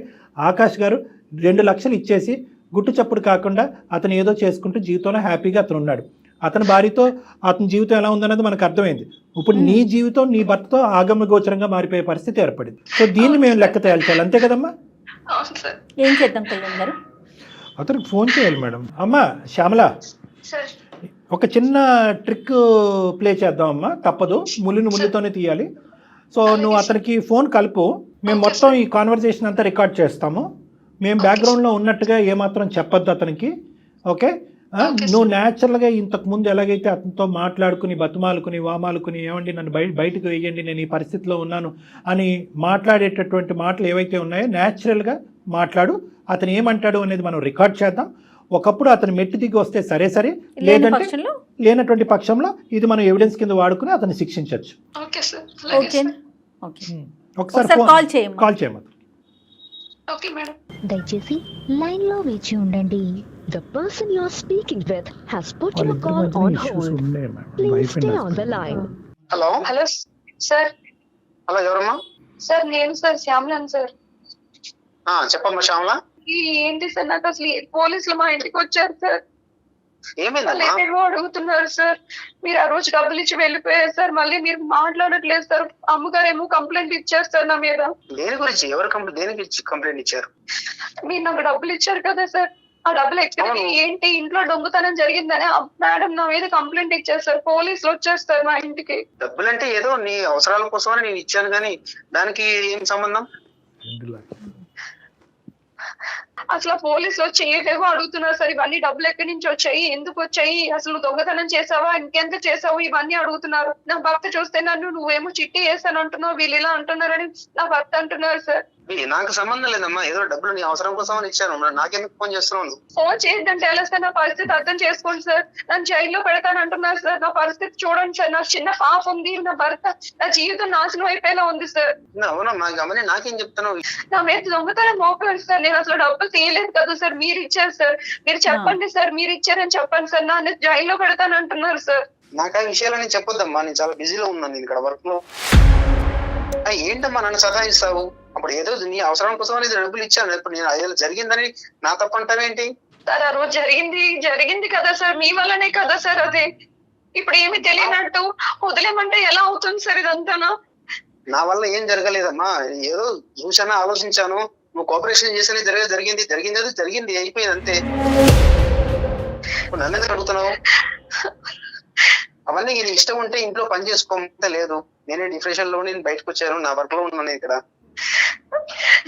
ఆకాష్ గారు 2 లక్షలు ఇచ్చేసి గుట్టు చప్పుడు కాకుండా అతను ఏదో చేసుకుంటూ జీవితంలో హ్యాపీగా అతను ఉన్నాడు. అతని భార్యతో అతని జీవితం ఎలా ఉందన్నది మనకు అర్థమైంది. ఇప్పుడు నీ జీవితం నీ భర్తతో ఆగమ్య గోచరంగా మారిపోయే పరిస్థితి ఏర్పడింది. సో దీన్ని మేము లెక్క తేల్చాలి, అంతే కదమ్మా? ఏం చేద్దాం కళ్యాణ్ గారు? అతనికి ఫోన్ చేయాలి మేడం. అమ్మా శ్యామల, ఒక చిన్న ట్రిక్ ప్లే చేద్దాం అమ్మా, తప్పదు, ముళ్ళుతోనే తీయాలి. సో నువ్వు అతనికి ఫోన్ కలుపు, మేము మొత్తం ఈ కాన్వర్జేషన్ అంతా రికార్డ్ చేస్తాము. మేము బ్యాక్గ్రౌండ్లో ఉన్నట్టుగా ఏమాత్రం చెప్పొద్దు అతనికి, ఓకే? నువ్వు న్యాచురల్గా ఇంతకుముందు ఎలాగైతే అతనితో మాట్లాడుకుని బతుమాలుకుని వామాలుకుని ఏమండి నన్ను బయటకు వేయండి, నేను ఈ పరిస్థితిలో ఉన్నాను అని మాట్లాడేటటువంటి మాటలు ఏవైతే ఉన్నాయో న్యాచురల్గా మాట్లాడు. అతను ఏమంటాడు అనేది మనం రికార్డ్ చేద్దాం. ఒకప్పుడు అతను మెట్టు దిగి వస్తే సరే, లేనటువంటి పక్షంలో ఇది మనం ఎవిడెన్స్ కింద వాడుకుని అతన్ని శిక్షించవచ్చు. ఒకసారి కాల్ చేయమా. దయచేసి లైన్ లో వేచి ఉండండి. The person you are speaking with has put your call on hold. Please stay on the line. Hello hello sir. Hello, ఎవరమ్మా? సార్ నేను సార్ శ్యామలను సార్. చెప్పమ్మా శ్యామల. ఏంటి సార్, నాకు అసలు పోలీసులు మా ఇంటికి వచ్చారు సార్. ఏమైందమ్మా? ఏమేమో అడుగుతున్నారు సార్. మీరు ఆ రోజు డబ్బులు ఇచ్చి వెళ్ళిపోయారు సార్, మళ్ళీ మీరు మాట్లాడట్లేదు సార్. అమ్మగారు ఏమో కంప్లైంట్ ఇచ్చారు సార్ నా మీద. దేని గురించి? ఎవరు దేనికి కంప్లైంట్ ఇచ్చారు? మీరు నాకు డబ్బులు ఇచ్చారు కదా సార్, ఆ డబ్బులు ఎక్కడ ఏంటి, ఇంట్లో దొంగతనం జరిగిందని మేడం నా మీద కంప్లైంట్ ఇచ్చారు సార్. పోలీసులు వచ్చేస్తారు మా ఇంటికి. డబ్బులంటే ఏదో నీ అవసరాల కోసమని నేను ఇచ్చాను, కానీ దానికి ఏం సంబంధం? అసలు పోలీసులు వచ్చి ఏవేవో అడుగుతున్నారు సార్. ఇవన్నీ డబ్బులు ఎక్కడి నుంచి వచ్చాయి, ఎందుకు వచ్చాయి, అసలు దొంగతనం చేసావా, ఇంకెంత చేసావు, ఇవన్నీ అడుగుతున్నారు. నా భర్త చూస్తే నన్ను నువ్వేమో చిట్టి వేసాను అంటున్నావు, వీళ్ళు ఇలా అంటున్నారని నా భర్త అంటున్నారు సార్. నాకు సంబంధం లేదమ్మా, ఏదో డబ్బులు నీ అవసరం కోసం అని ఇచ్చాను. నాకెందుకు ఫోన్ చేస్తున్నావు? ఫోన్ చేయడంటే ఎలా సార్? నా పరిస్థితి అర్థం చేసుకోండి సార్. నన్ను జైల్లో పెడతాను అంటున్నారు సార్. నా పరిస్థితి చూడండి సార్. నాకు చిన్న పాప ఉంది, నా భర్త, నా జీవితం నాశనం అయిపోయేలా ఉంది సార్. అవునమ్మా, గమని నాకేం చెప్తున్నావు? నా మీద దొంగతనం మోపారు సార్. నేను అసలు డబ్బులు తీయలేదు కదా సార్, మీరు ఇచ్చారు సార్. మీరు చెప్పండి సార్, మీరు ఇచ్చారని చెప్పండి సార్. నన్ను జైల్లో పెడతాను అంటున్నారు సార్. నాకు ఆ విషయాలని చెప్పొద్దమ్మా, నేను చాలా బిజీలో ఉన్నాను, నేను ఇక్కడ వర్క్ లో. ఏంటమ్మా నన్ను సతాయిస్తావు? అప్పుడు ఏదో నీ అవసరం కోసం అనేది డబ్బులు ఇచ్చాను, ఇప్పుడు నేను అదే జరిగిందని నా తప్పంటావేంటి? సార్ ఆ రోజు జరిగింది కదా సార్, మీ వల్లనే కదా సార్ అది. ఇప్పుడు ఏమి తెలియనట్టు వదిలేమంటే ఎలా అవుతుంది సార్ ఇదంతానా? నా వల్ల ఏం జరగలేదమ్మా, ఏదో చూసాను, ఆలోచించాను. నువ్వు కోఆపరేషన్ చేసేది జరిగింది అయిపోయింది అంతే. నన్ను ఎందుకు అడుగుతున్నావు? అవన్నీ నేను ఇష్టం ఉంటే ఇంట్లో పని చేసుకోమంటే లేదు. నేనే డిప్రెషన్ లో నేను బయటకు వచ్చాను, నా వర్క్ లో ఉన్నాను ఇక్కడ.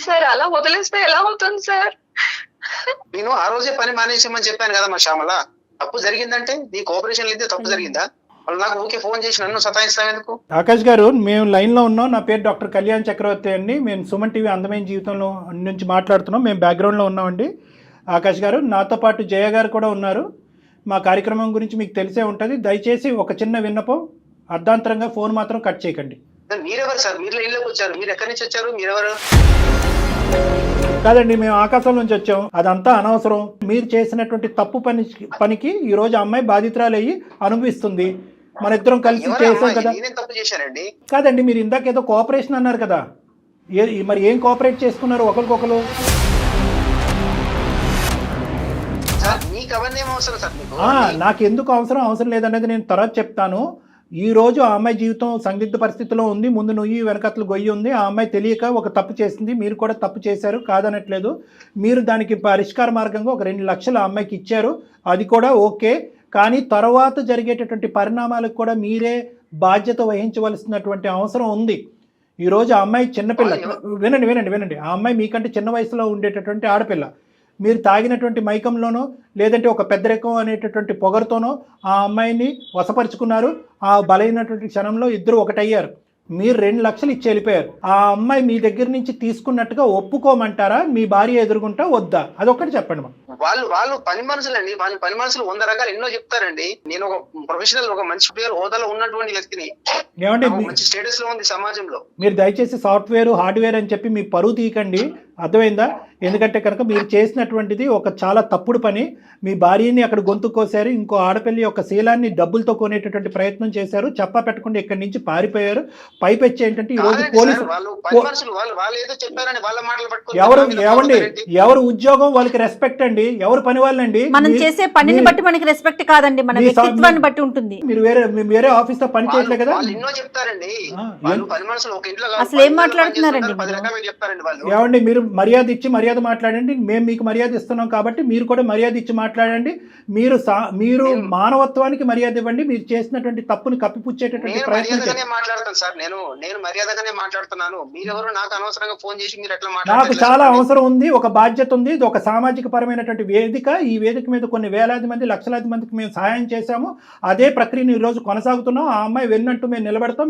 సార్ అలా వదిలేస్తే ఎలా అవుతుంది సార్? నేను ఆ రోజే పని మానేసామని చెప్పాను కదా మా శ్యామల. తప్పు జరిగిందంటే నీ కోఆపరేషన్ అయితే తప్పు జరిగిందా? వాళ్ళు నాకు ఊకే ఫోన్ చేసి నన్ను సతాయిస్తావు ఎందుకు? ఆకాష్ గారు, మేము లైన్ లో ఉన్నాం. నా పేరు డాక్టర్ కళ్యాణ్ చక్రవర్తి అండి. మేము సుమన్ టీవీ అందమైన జీవితంలో నుంచి మాట్లాడుతున్నాం. మేము బ్యాక్గ్రౌండ్ లో ఉన్నామండి. ఆకాష్ గారు, నాతో పాటు జయ గారు కూడా ఉన్నారు. మా కార్యక్రమం గురించి మీకు తెలిసే ఉంటుంది. దయచేసి ఒక చిన్న విన్నపం, అర్ధాంతరంగా ఫోన్ మాత్రం కట్ చేయకండి. మీరెవరు సార్? మీరు లైన్లోకి వచ్చారు, మీరు ఎక్కడి నుంచి వచ్చారు? మీరెవరు? కాదండి, మేము ఆకాశం నుంచి వచ్చాం. అదంతా అనవసరం. మీరు చేసినటువంటి తప్పు పనికి ఈ రోజు అమ్మాయి బాధితురాలయ్యి అనుభవిస్తుంది. మన ఇద్దరం కలిసి చేసాం కదా. తప్పు చేశానండి? కాదండి, మీరు ఇందాక ఏదో కోఆపరేషన్ అన్నారు కదా, మరి ఏం కోఆపరేట్ చేసుకున్నారు ఒకరికొకరు? నాకు ఎందుకు అవసరం లేదనేది నేను తర్వాత చెప్తాను. ఈ రోజు ఆ అమ్మాయి జీవితం సందిగ్ధ పరిస్థితిలో ఉంది. ముందు నుయ్యి వెనకట్లు గొయ్యి ఉంది. ఆ అమ్మాయి తెలియక ఒక తప్పు చేసింది. మీరు కూడా తప్పు చేశారు, కాదనట్లేదు. మీరు దానికి పరిష్కార మార్గంగా ఒక 2 లక్షలు ఆ అమ్మాయికి ఇచ్చారు, అది కూడా ఓకే. కానీ తర్వాత జరిగేటటువంటి పరిణామాలకు కూడా మీరే బాధ్యత వహించవలసినటువంటి అవసరం ఉంది. ఈ రోజు ఆ అమ్మాయి చిన్నపిల్ల, వినండి వినండి వినండి, ఆ అమ్మాయి మీకంటే చిన్న వయసులో ఉండేటటువంటి ఆడపిల్ల. మీరు తాగినటువంటి మైకంలోనో లేదంటే ఒక పెద్దరికం అనేటటువంటి పొగరుతోనో ఆ అమ్మాయిని వశపరుచుకున్నారు. ఆ బలైనటువంటి క్షణంలో ఇద్దరు ఒకటయ్యారు. మీరు 2 లక్షలు ఇచ్చి వెళ్ళిపోయారు. ఆ అమ్మాయి మీ దగ్గర నుంచి తీసుకున్నట్టుగా ఒప్పుకోమంటారా? మీ భార్య ఎదురుగుంటా వద్దా? అదొక్కటి చెప్పండి మా. వాళ్ళు పని మనుషులండి. వాళ్ళు పని మనుషులు 100 రకాలు ఎన్నో చెప్తారండి. నేను ఒక ప్రొఫెషనల్, ఒక మంచి పేరు హోదాలో ఉన్నటువంటి వ్యక్తిని, ఏమంటే మంచి స్టేటస్ లో ఉంది సమాజంలో. మీరు దయచేసి సాఫ్ట్వేర్ హార్డ్వేర్ అని చెప్పి మీ పరువు తీయకండి, అర్థమైందా? ఎందుకంటే కనుక మీరు చేసినటువంటిది ఒక చాలా తప్పుడు పని. మీ భార్యని అక్కడ గొంతు కోసారు, ఇంకో ఆడపిల్లి యొక్క శీలాన్ని డబ్బులతో కొనేటటువంటి ప్రయత్నం చేశారు, చెప్పా పెట్టకుండా ఇక్కడి నుంచి పారిపోయారు. పైపెచ్చి ఏంటంటే ఈ రోజు పోలీసు ఎవరు ఉద్యోగం వాళ్ళకి రెస్పెక్ట్ అండి, ఎవరు పని వాళ్ళండి. మనం చేసే పనిని బట్టి మనకి రెస్పెక్ట్ కాదండి, మన వ్యక్తిత్వాన్ని బట్టి ఉంటుంది. మీరు వేరే ఆఫీస్ తో పని చేయట్లే కదా. అసలు ఏం మాట్లాడుతున్నారండి? ఏమండి, మీరు మర్యాద ఇచ్చి మర్యాద మాట్లాడండి. మేము మీకు మర్యాద ఇస్తున్నాం కాబట్టి మీరు కూడా మర్యాద ఇచ్చి మాట్లాడండి. మీరు మానవత్వానికి మర్యాద ఇవ్వండి. మీరు చేసినటువంటి తప్పుని కప్పిపుచ్చేటటువంటి ప్రయత్నం మాట్లాడతాను సార్. నేను మర్యాదగానే మాట్లాడుతున్నాను. మీరెవరు నాకు అనవసరంగా ఫోన్ చేసి మీరు ఎట్లా నాకు చాలా అవసరం ఉంది, ఒక బాధ్యత ఉంది. ఇది ఒక సామాజిక పరమైనటువంటి వేదిక. ఈ వేదిక మీద కొన్ని వేలాది మంది, లక్షలాది మందికి మేము సహాయం చేశాము. అదే ప్రక్రియను ఈ రోజు కొనసాగుతున్నాం. ఆ అమ్మాయి వెన్నట్టు మేము నిలబెడతాం.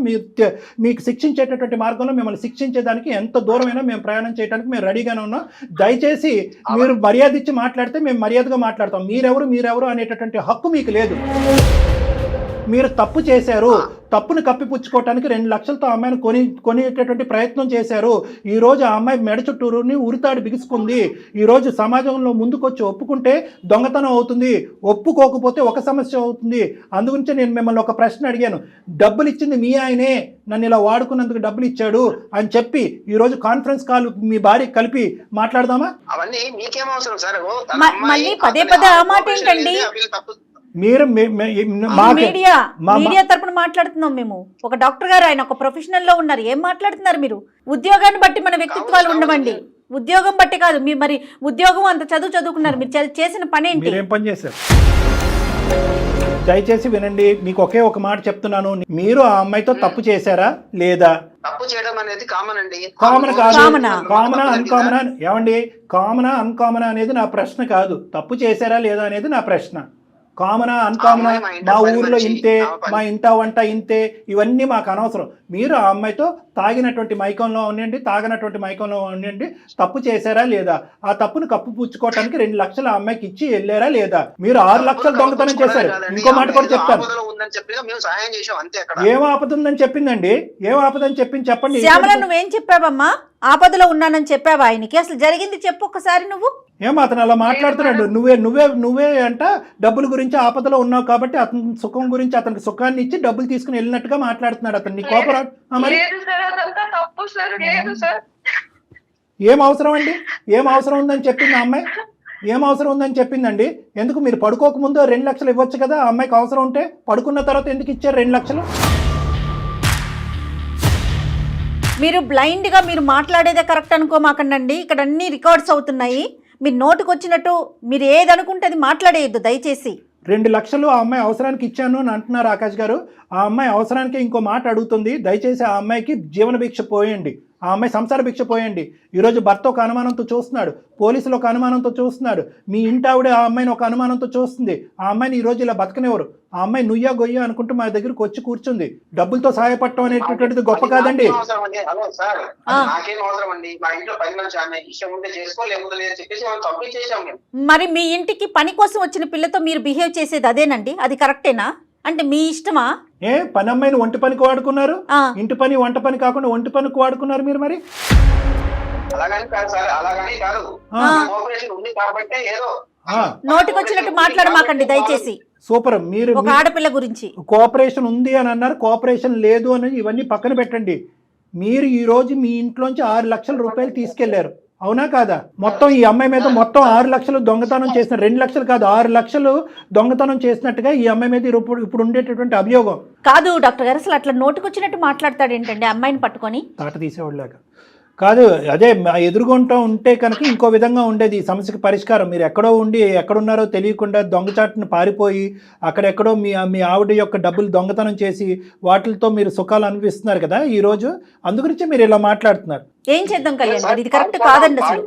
మీకు శిక్షించేటటువంటి మార్గంలో మిమ్మల్ని శిక్షించేదానికి ఎంత దూరమైనా మేము ప్రయాణం చేయడానికి మేము రెడీగానే ఉన్నాం. దయచేసి మీరు మర్యాద ఇచ్చి మాట్లాడితే మేము మర్యాదగా మాట్లాడతాం. మీరెవరు అనేటటువంటి హక్కు మీకు లేదు. మీరు తప్పు చేశారు, తప్పును కప్పిపుచ్చుకోవటానికి 2 లక్షలతో ఆ అమ్మాయిని కొనేటటువంటి ప్రయత్నం చేశారు. ఈరోజు ఆ అమ్మాయి మెడ చుట్టూరుని ఉరితాడు బిగుసుకుంది. ఈరోజు సమాజంలో ముందుకొచ్చి ఒప్పుకుంటే దొంగతనం అవుతుంది, ఒప్పుకోకపోతే ఒక సమస్య అవుతుంది. అందుగురించి నేను మిమ్మల్ని ఒక ప్రశ్న అడిగాను. డబ్బులు ఇచ్చింది మీ ఆయనే, నన్ను ఇలా వాడుకున్నందుకు డబ్బులు ఇచ్చాడు అని చెప్పి ఈరోజు కాన్ఫరెన్స్ కాల్ మీ భార్య కలిపి మాట్లాడదామా? అవన్నీ మీకేం అవసరం సార్? మళ్ళీ పదే ఆ మాట ఏంటండి? మీరు మీడియా తరపున మాట్లాడుతున్నాం మేము. ఒక డాక్టర్ గారు, ఆయన ఒక ప్రొఫెషనల్ లో ఉన్నారు. ఏం మాట్లాడుతున్నారు మీరు? ఉద్యోగాన్ని బట్టి మన వ్యక్తిత్వాలు ఉండవండి. ఉద్యోగం బట్టి కాదు. మరి ఉద్యోగం అంత చదువుకున్నారు, మీరు చేసిన పని ఏంటి? మీరేం పని చేశారు? దయచేసి వినండి, మీకు ఒకే ఒక మాట చెప్తున్నాను. మీరు ఆ అమ్మాయితో తప్పు చేశారా లేదా? తప్పు చేయడం అనేది కామన్ అండి. కామన్ కాదు, కామనా అన్కామనా? ఏమండి, కామనా అన్కామనా అనేది నా ప్రశ్న కాదు. తప్పు చేశారా లేదా అనేది నా ప్రశ్న. కామనా అన్కామనా, మా ఊర్లో ఇంతే, మా ఇంటా వంట ఇంతే, ఇవన్నీ మాకు అనవసరం. మీరు ఆ అమ్మాయితో తాగినటువంటి మైకంలో ఉండండి, తాగినటువంటి మైకంలో ఉండండి, తప్పు చేశారా లేదా? ఆ తప్పును కప్పిపుచ్చుకోవటానికి 2 లక్షలు ఆ అమ్మాయికి ఇచ్చి వెళ్ళారా లేదా? మీరు 6 లక్షలు దొంగతనం చేశారు. ఇంకో మాట కూడా చెప్తాను. ఏం ఆపద ఉందని చెప్పిందండి? ఏం ఆపదని చెప్పింది చెప్పండి. శ్యామల, నువ్వేం చెప్పావమ్మా? ఆపదలో ఉన్నానని చెప్పావా ఆయనకి? అసలు జరిగింది చెప్పు ఒక్కసారి. నువ్వు అతను అలా మాట్లాడుతున్నాడు. నువ్వే అంట డబ్బుల గురించి ఆపదలో ఉన్నావు కాబట్టి అతని సుఖం గురించి అతనికి సుఖాన్ని ఇచ్చి డబ్బులు తీసుకుని వెళ్ళినట్టుగా మాట్లాడుతున్నాడు. అతన్ని కోపరా? ఏం అవసరం అండి? ఏం అవసరం ఉందని చెప్పింది ఆ అమ్మాయి? ఏం అవసరం ఉందని చెప్పిందండి? ఎందుకు మీరు పడుకోకముందు 2 లక్షలు ఇవ్వచ్చు కదా? ఆ అమ్మాయికి అవసరం ఉంటే పడుకున్న తర్వాత ఎందుకు ఇచ్చారు 2 లక్షలు? మీరు బ్లైండ్ గా మీరు మాట్లాడేదే కరెక్ట్ అనుకోమాకండి. ఇక్కడ అన్ని రికార్డ్స్ అవుతున్నాయి. మీరు నోటుకు వచ్చినట్టు మీరు ఏదనుకుంటే అది మాట్లాడేయద్దు దయచేసి. 2 లక్షలు ఆ అమ్మాయి అవసరానికి ఇచ్చాను అని అంటున్నారు ఆకాష్ గారు. ఆ అమ్మాయి అవసరానికి ఇంకో మాట అడుగుతుంది. దయచేసి ఆ అమ్మాయికి జీవన భిక్ష పోయండి, ఆ అమ్మాయి సంసార భిక్ష పోయండి. ఈరోజు భర్త ఒక అనుమానంతో చూస్తున్నాడు, పోలీసులు ఒక అనుమానంతో చూస్తున్నాడు, మీ ఇంటావిడ ఆ అమ్మాయిని ఒక అనుమానంతో చూస్తుంది. ఆ అమ్మాయిని ఈరోజు ఇలా బతకనివ్వరు. ఆ అమ్మాయి నుయ్యా గొయ్యా అనుకుంటూ మా దగ్గరకు వచ్చి కూర్చుంది. డబ్బులతో సహాయపడటం అనేటటువంటిది గొప్ప కాదండి. మరి మీ ఇంటికి పని కోసం వచ్చిన పిల్లతో మీరు బిహేవ్ చేసేది అదేనండి? అది కరెక్టేనా? అంటే మీ ఇష్టమా? పని అమ్మాయిని ఒంటి పనికి వాడుకున్నారు, ఇంటి పని వంట పని కాకుండా ఒంటి పనికి వాడుకున్నారు మీరు. మరి నోటికి వచ్చినట్టు మాట్లాడమాకండి దయచేసి. సూపర్. మీరు ఒక ఆడపిల్ల గురించి కోఆపరేషన్ ఉంది అని అన్నారు, కోఆపరేషన్ లేదు అని ఇవన్నీ పక్కన పెట్టండి. మీరు ఈ రోజు మీ ఇంట్లోంచి 6 లక్షల రూపాయలు తీసుకెళ్లారు, అవునా కాదా? మొత్తం ఈ అమ్మాయి మీద మొత్తం 6 లక్షలు దొంగతనం చేసిన, 2 లక్షలు కాదు 6 లక్షలు దొంగతనం చేసినట్టుగా ఈ అమ్మాయి మీద ఇప్పుడు ఉండేటటువంటి అభియోగం. కాదు డాక్టర్ గారు, అసలు అట్లా నోటుకొచ్చినట్టు మాట్లాడతాడు ఏంటండి అమ్మాయిని పట్టుకొని? తాట తీసేవాళ్ళగా కాదు, అదే ఎదురుగుంటూ ఉంటే కనుక ఇంకో విధంగా ఉండేది ఈ సమస్యకి పరిష్కారం. మీరు ఎక్కడో ఉండి ఎక్కడున్నారో తెలియకుండా దొంగచాటును పారిపోయి అక్కడెక్కడో మీ ఆవిడ యొక్క డబ్బులు దొంగతనం చేసి వాటితో మీరు సుఖాలు అనిపిస్తున్నారు కదా ఈ రోజు. అందుగురించి మీరు ఇలా మాట్లాడుతున్నారు. ఏం చేద్దాం కళ్యాణ్ గారు, ఇది కరెక్ట్ కాదండి అసలు.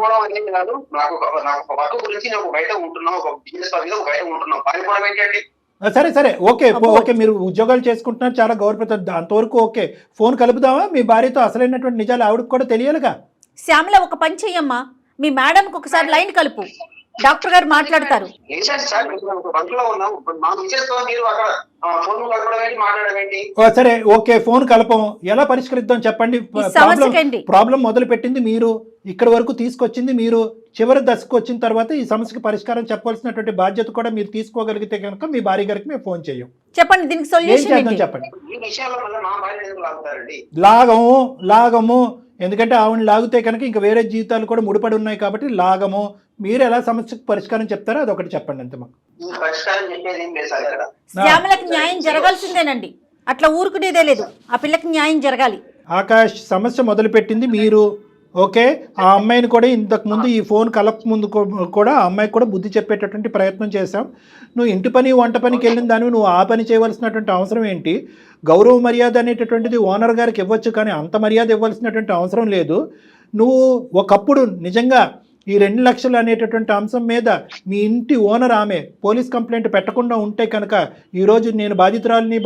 సరే సరే, ఓకే ఓకే, మీరు ఉద్యోగాలు చేసుకుంటున్నారు, చాలా గౌరవప్రదం, అంతవరకు ఓకే. ఫోన్ కలుపుదామా? మీ భార్యతో అసలైనటువంటి నిజాలు ఆవిడకి కూడా తెలియాలిగా. శ్యామల, ఒక పని చెయ్యమ్మా, మీ మేడంకి ఒకసారి లైన్ కలుపు, డాక్టర్ గారు మాట్లాడతారు. సరే ఓకే, ఫోన్ కలపం, ఎలా పరిష్కరిద్దాం చెప్పండి. ప్రాబ్లం మొదలు పెట్టింది మీరు, ఇక్కడ వరకు తీసుకొచ్చింది మీరు, చివరి దశకు వచ్చిన తర్వాత ఈ సమస్యకి పరిష్కారం చెప్పాల్సినటువంటి బాధ్యత కూడా మీరు తీసుకోగలిగితే కనుక మీ భార్య గారికి మేము ఫోన్ చేయం. చెప్పండి, దీనికి సొల్యూషన్ ఏంటి? చెప్పండి. లాగము, ఎందుకంటే ఆవిడ లాగితే కనుక ఇంకా వేరే జీవితాలు కూడా ముడిపడి ఉన్నాయి కాబట్టి లాగము. మీరు ఎలా సమస్యకు పరిష్కారం చెప్తారో అదొకటి చెప్పండి అంతే. మాకు శ్యామలకు న్యాయం జరగాల్సిందేనండి, అట్లా ఊరుకునేదే లేదు, ఆ పిల్లకి న్యాయం జరగాలి. ఆకాష్, సమస్య మొదలుపెట్టింది మీరు, ఓకే. ఆ అమ్మాయిని కూడా ఇంతకు ముందు ఈ ఫోన్ కలప ముందు కూడా ఆ అమ్మాయికి కూడా బుద్ధి చెప్పేటటువంటి ప్రయత్నం చేశాం. నువ్వు ఇంటి పని వంట పనికి వెళ్ళిన దానివి నువ్వు ఆ పని చేయవలసినటువంటి అవసరం ఏంటి? గౌరవ మర్యాద అనేటటువంటిది ఓనర్ గారికి ఇవ్వచ్చు, కానీ అంత మర్యాద ఇవ్వాల్సినటువంటి అవసరం లేదు. నువ్వు ఒకప్పుడు నిజంగా ఈ 2 లక్షలు అనేటటువంటి అంశం మీద మీ ఇంటి ఓనర్ ఆమె పోలీస్ కంప్లైంట్ పెట్టకుండా ఉంటే కనుక ఈరోజు నేను బాధితురాలని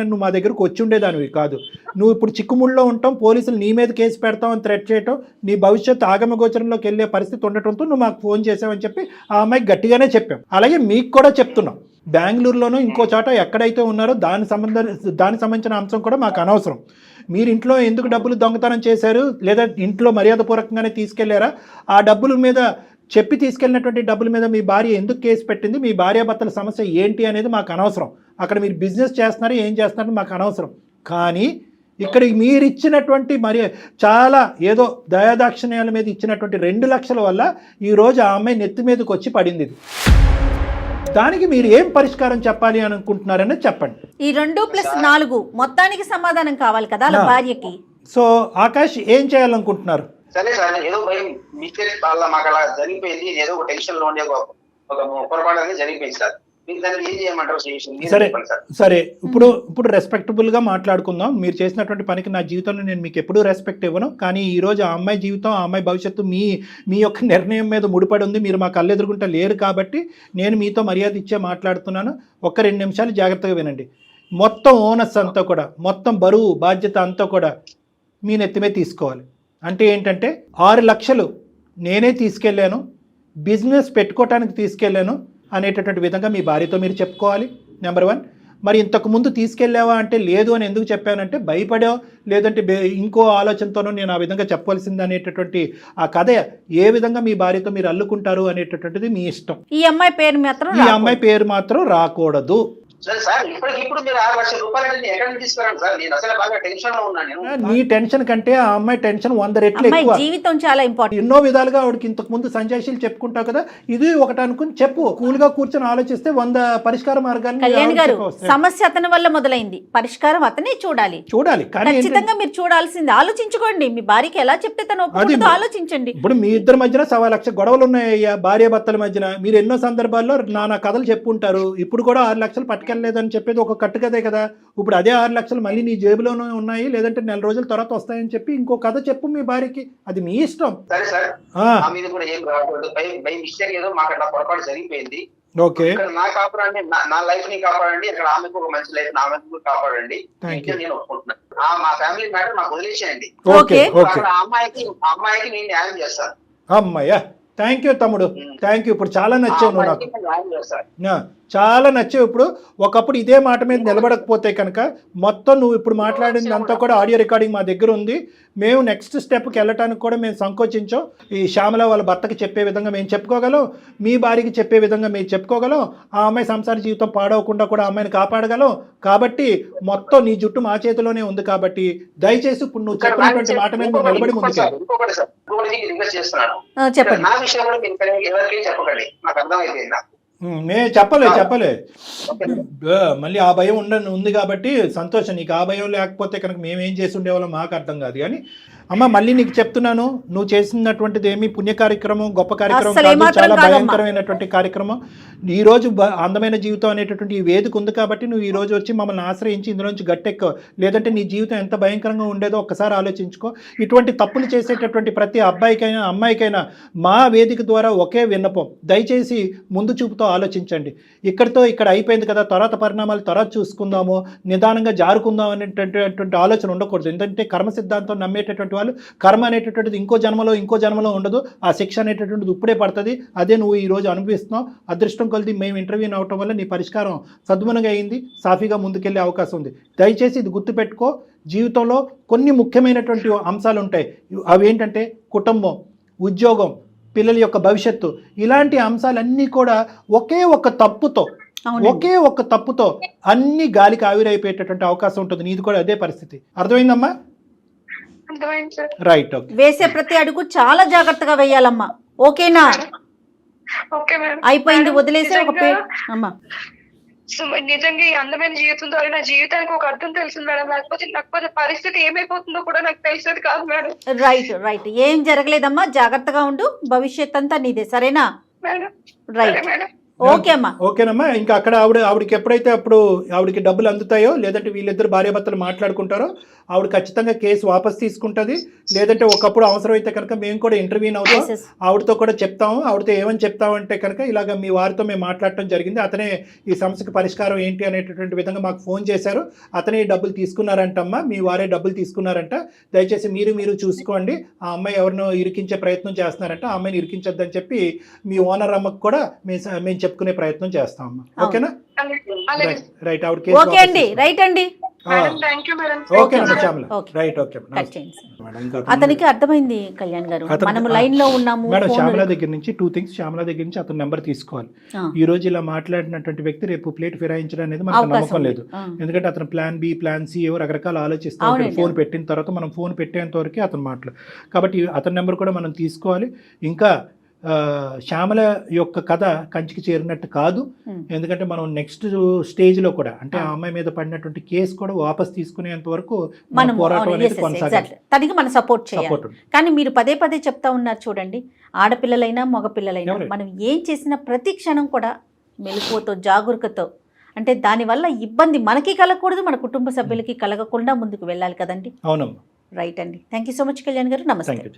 నువ్వు మా దగ్గరకు వచ్చి ఉండేదానివి కాదు. నువ్వు ఇప్పుడు చిక్కుముళ్ళలో ఉంటాం, పోలీసులు నీ మీద కేసు పెడతాం అని థ్రెట్ చేయటం, నీ భవిష్యత్తు ఆగమగోచరంలోకి వెళ్ళే పరిస్థితి ఉండటంతో నువ్వు మాకు ఫోన్ చేసావని చెప్పి ఆ అమ్మాయికి గట్టిగానే చెప్పాం. అలాగే మీకు కూడా చెప్తున్నాం, బెంగళూరులోనూ ఇంకో చోట ఎక్కడైతే ఉన్నారో దానికి సంబంధించిన అంశం కూడా మాకు అనవసరం. మీరు ఇంట్లో ఎందుకు డబ్బులు దొంగతనం చేశారు, లేదా ఇంట్లో మర్యాదపూర్వకంగానే తీసుకెళ్లారా, ఆ డబ్బుల మీద చెప్పి తీసుకెళ్ళినటువంటి డబ్బుల మీద మీ భార్య ఎందుకు కేసు పెట్టింది, మీ భార్యాభర్తల సమస్య ఏంటి అనేది మాకు అనవసరం. అక్కడ మీరు బిజినెస్ చేస్తున్నారు, ఏం చేస్తున్నారు మాకు అనవసరం. కానీ ఇక్కడ మీరు ఇచ్చినటువంటి చాలా ఏదో దయాదాక్షిణ్యాల మీద ఇచ్చినటువంటి 2 లక్షల వల్ల ఈరోజు ఆ అమ్మాయి నెత్తి మీదకి వచ్చి పడింది. దానికి మీరు ఏం పరిష్కారం చెప్పాలి అని అనుకుంటున్నారని చెప్పండి. ఈ 2+4 మొత్తానికి సమాధానం కావాలి కదా భార్యకి. సో ఆకాష్, ఏం చేయాలనుకుంటున్నారు? సరే సార్, ఏదో భయం మిస్టేక్ వల్ల మాకు అలా జరిగిపోయింది, ఏదో ఒక టెన్షన్ లో ఉండే ఒక పొరపాటు అనేది జరిగిపోయింది సార్. సరే, ఇప్పుడు రెస్పెక్టబుల్ గా మాట్లాడుకుందాం. మీరు చేసినటువంటి పనికి నా జీవితంలో నేను మీకు ఎప్పుడూ రెస్పెక్ట్ ఇవ్వను, కానీ ఈ రోజు ఆ అమ్మాయి జీవితం, ఆ అమ్మాయి భవిష్యత్తు మీ యొక్క నిర్ణయం మీద ముడిపడి ఉంది. మీరు మా కళ్ళు ఎదురుకుంటా లేరు కాబట్టి నేను మీతో మర్యాద ఇచ్చే మాట్లాడుతున్నాను. 1-2 నిమిషాలు జాగ్రత్తగా వినండి. మొత్తం ఓనర్స్ అంతా కూడా, మొత్తం బరువు బాధ్యత అంతా కూడా మీ నెత్తిమే తీసుకోవాలి. అంటే ఏంటంటే 6 లక్షలు నేనే తీసుకెళ్ళాను, బిజినెస్ పెట్టుకోవటానికి తీసుకెళ్ళాను అనేటటువంటి విధంగా మీ భార్యతో మీరు చెప్పుకోవాలి. నెంబర్ 1. మరి ఇంతకు ముందు తీసుకెళ్ళావా అంటే లేదు అని ఎందుకు చెప్పానంటే భయపడో లేదంటే ఇంకో ఆలోచనతోనో నేను ఆ విధంగా చెప్పవలసింది అనేటటువంటి ఆ కథ ఏ విధంగా మీ భార్యతో మీరు అల్లుకుంటారు అనేటటువంటిది మీ ఇష్టం. ఈ అమ్మాయి పేరు మాత్రం రాకూడదు. సార్ ఇప్పుడు మీరు 6 లక్షల రూపాయలు ఎక్కడ తీసుకురండి సార్, నేను అసలు బాగా టెన్షన్ లో ఉన్నాను. నీ టెన్షన్ కంటే ఆ అమ్మాయి టెన్షన్ 100 రెట్లు ఎక్కువ. జీవితం చాలా ఇంపార్టెంట్. ఎన్నో విధాలుగా ఆవిడకి ఇంతకు ముందు సంజాయిషీలు చెప్పుకుంటావు కదా, ఇది ఒకటి అనుకుని చెప్పు. కూల్ గా కూర్చొని ఆలోచిస్తే 100 పరిష్కార మార్గాలు. కళ్యాణ్ గారు, సమస్య అతని వల్ల మొదలైంది, పరిష్కారం అతనే చూడాలి. కానీ ఖచ్చితంగా మీరు చూడాల్సింది. ఆలోచించుకోండి, మీ భార్యకి ఎలా చెప్తే తను ఆలోచించండి. ఇప్పుడు మీ ఇద్దరి మధ్యన 1.25 లక్ష గొడవలు ఉన్నాయ్యా, భార్య భర్తల మధ్యన. మీరు ఎన్నో సందర్భాల్లో నానా కథలు చెప్పుంటారు. ఇప్పుడు కూడా 6 లక్షలు పట్టుకెళ్ళలేదని చెప్పేది ఒక కట్టు కదే కదా. ఇప్పుడు అదే 6 లక్షలు మళ్ళీ నీ జేబులోనే ఉన్నాయి, లేదంటే 4 రోజుల తర్వాత వస్తాయని చెప్పి ఇంకో కథ చెప్పు మీ భార్యకి, అది మీ ఇష్టం. సరే సార్, ఏదో మాకు అట్లా పొరపాటు జరిగిపోయింది. ఓకే, నా కాపాడండి, నా లైఫ్ ని కాపాడండి, ఇక్కడ ఆమెకు ఒక మంచి లైఫ్, ఆమెకు కాపాడండి. నేను ఒప్పుకుంటున్నాను. మా ఫ్యామిలీ మ్యాటర్ నాకు వదిలేసేయండి. అమ్మాయికి నేను న్యాయం చేస్తాను. అమ్మాయ్యా, థ్యాంక్ యూ తమ్ముడు, థ్యాంక్ యూ. ఇప్పుడు చాలా నచ్చావు నువ్వు నాకు, చాలా నచ్చావు. ఇప్పుడు ఒకప్పుడు ఇదే మాట మీద నిలబడకపోతే కనుక మొత్తం నువ్వు ఇప్పుడు మాట్లాడింది అంతా కూడా ఆడియో రికార్డింగ్ మా దగ్గర ఉంది. మేము నెక్స్ట్ స్టెప్కి వెళ్ళటానికి కూడా మేము సంకోచించాం. ఈ శ్యామల వాళ్ళ భర్తకి చెప్పే విధంగా మేము చెప్పుకోగలం, మీ భార్యకి చెప్పే విధంగా మేము చెప్పుకోగలం, ఆ అమ్మాయి సంసార జీవితం పాడవకుండా కూడా అమ్మాయిని కాపాడగలం. కాబట్టి మొత్తం నీ జుట్టు మా చేతిలోనే ఉంది. కాబట్టి దయచేసి ఇప్పుడు నువ్వు చెప్పినటువంటి మాట మీద నువ్వు నిలబడి ముందుకు చెప్పలే మళ్ళీ ఆ భయం ఉంది కాబట్టి సంతోషం. నీకు ఆ భయం లేకపోతే కనుక మేమేం చేసి ఉండేవాళ్ళం మాకు అర్థం కాదు. కానీ అమ్మ మళ్ళీ నీకు చెప్తున్నాను, నువ్వు చేసినటువంటిది ఏమి పుణ్య కార్యక్రమం, గొప్ప కార్యక్రమం అస్సలు కాదు, ఏమాత్రం చాలా కాదమ్మా. భయంకరమైనటువంటి కార్యక్రమం. ఈ రోజు అందమైన జీవితం అనేటటువంటి ఈ వేదిక ఉంది కాబట్టి నువ్వు ఈ రోజు వచ్చి మమ్మల్ని ఆశ్రయించి ఇందులో నుంచి గట్టెక్కవు, లేదంటే నీ జీవితం ఎంత భయంకరంగా ఉండేదో ఒక్కసారి ఆలోచించుకో. ఇటువంటి తప్పులు చేసేటటువంటి ప్రతి అబ్బాయికైనా అమ్మాయికైనా మా వేదిక ద్వారా ఒకే విన్నపం, దయచేసి ముందు చూపుతో ఆలోచించండి. ఇక్కడ అయిపోయింది కదా, తర్వాత పరిణామాలు తర్వాత చూసుకుందాము, నిదానంగా జారుకుందాం అనేటటువంటి ఆలోచన ఉండకూడదు. ఎందుకంటే కర్మ సిద్ధాంతం నమ్మేటటువంటి వాళ్ళు కర్మ అనేటటువంటిది ఇంకో జన్మలో ఉండదు, ఆ శిక్ష అనేటటువంటిది ఇప్పుడే పడుతుంది. అదే నువ్వు ఈ రోజు అనుభవిస్తున్నావు. అదృష్టం కొలిది మేము ఇంటర్వ్యూ అవటం వల్ల నీ పరిష్కారం సద్మునగా అయింది, సాఫీగా ముందుకెళ్ళే అవకాశం ఉంది. దయచేసి ఇది గుర్తుపెట్టుకో. జీవితంలో కొన్ని ముఖ్యమైనటువంటి అంశాలు ఉంటాయి. అవి ఏంటంటే కుటుంబం, ఉద్యోగం, పిల్లల యొక్క భవిష్యత్తు, ఇలాంటి అంశాలన్నీ కూడా ఒకే ఒక్క తప్పుతో అన్ని గాలికి ఆవిరైపోయేటటువంటి అవకాశం ఉంటుంది. నీది కూడా అదే పరిస్థితి. అర్థమైందమ్మా? అర్థమైంది సార్. రైట్. ఓకే. వేసే ప్రతి అడుగు చాలా జాగ్రత్తగా వేయాలమ్మా. ఓకేనా? Okay madam. అయిపోయింది, వదిలేసే ఒక అమ్మా. నిజంగా ఈ అందమైన జీవితం ద్వారా నా జీవితానికి ఒక అర్థం తెలుస్తుంది మేడం. లేకపోతే పరిస్థితి ఏమైపోతుందో కూడా నాకు తెలిసేది కాదు మేడం. రైట్. ఏం జరగలేదమ్మా, జాగ్రత్తగా ఉండు, భవిష్యత్ అంతా నీదే, సరేనా? Madam right. మేడం. ఓకే అమ్మా. ఓకేనమ్మా. ఇంకా అక్కడ ఆవిడకి ఎప్పుడైతే ఆవిడకి డబ్బులు అందుతాయో, లేదంటే వీళ్ళిద్దరు భార్యాభర్తలు మాట్లాడుకుంటారో, ఆవిడ ఖచ్చితంగా కేసు వాపస్ తీసుకుంటుంది. లేదంటే ఒకప్పుడు అవసరమైతే కనుక మేము కూడా ఇంటర్వ్యూ అవుతాం, ఆవిడతో కూడా చెప్తాము. ఆవిడతో ఏమని చెప్తామంటే కనుక ఇలాగ మీ వారితో మేము మాట్లాడటం జరిగింది, అతనే ఈ సమస్యకు పరిష్కారం ఏంటి అనేటటువంటి విధంగా మాకు ఫోన్ చేశారు, అతనే డబ్బులు తీసుకున్నారంటమ్మా, మీ వారే డబ్బులు తీసుకున్నారంట, దయచేసి మీరు చూసుకోండి, ఆ అమ్మాయి ఎవరినో ఇరికించే ప్రయత్నం చేస్తున్నారంట, ఆ అమ్మాయిని ఇరికించొద్దని చెప్పి మీ ఓనర్ అమ్మకు కూడా మేము చెప్పుకునే ప్రయత్నం చేస్తామమ్మా. ఓకేనా? రైట్. ఆవిడ కేసు ఓకే అండి. రైట్ అండి. అతనికి అర్థమైంది కళ్యాణ్ గారు, మనం లైన్ లో ఉన్నాము. మేడం శ్యామల దగ్గర నుంచి 2 things, శ్యామల దగ్గర నుంచి అతను నెంబర్ తీసుకోవాలి. ఈ రోజు ఇలా మాట్లాడినటువంటి వ్యక్తి రేపు ప్లేట్ ఫిరాయించడం అనేది మనకు నమ్మకం లేదు. ఎందుకంటే అతను ప్లాన్ బి, ప్లాన్ సి ఏవో రకరకాల ఆలోచిస్తూ ఉంటాడు. ఫోన్ పెట్టిన తర్వాత మనం ఫోన్ పెట్టేంత వరకే అతను కాబట్టి అతని నెంబర్ కూడా మనం తీసుకోవాలి. ఇంకా శ్యామల యొక్క కథ కంచికి చేరినట్టు కాదు. ఎందుకంటే మనం నెక్స్ట్ స్టేజ్ లో కూడా, అంటే ఆ అమ్మాయి మీద పడినటువంటి కేసు కూడా వాపస్ తీసుకునేంత వరకు మన పోరాటం అనేది కొనసాగాలి. తనకి మనం సపోర్ట్ చేయాలి. కానీ మీరు పదే చెప్తా ఉన్నారు చూడండి, ఆడపిల్లలైనా మగపిల్లలైనా మనం ఏం చేసిన ప్రతి క్షణం కూడా మెలకువతో, జాగరూకతో, అంటే దానివల్ల ఇబ్బంది మనకి కలగకూడదు, మన కుటుంబ సభ్యులకి కలగకుండా ముందుకు వెళ్ళాలి కదండి. అవునమ్మా. రైట్ అండి. Thank you so much Kalyan గారు. నమస్తే.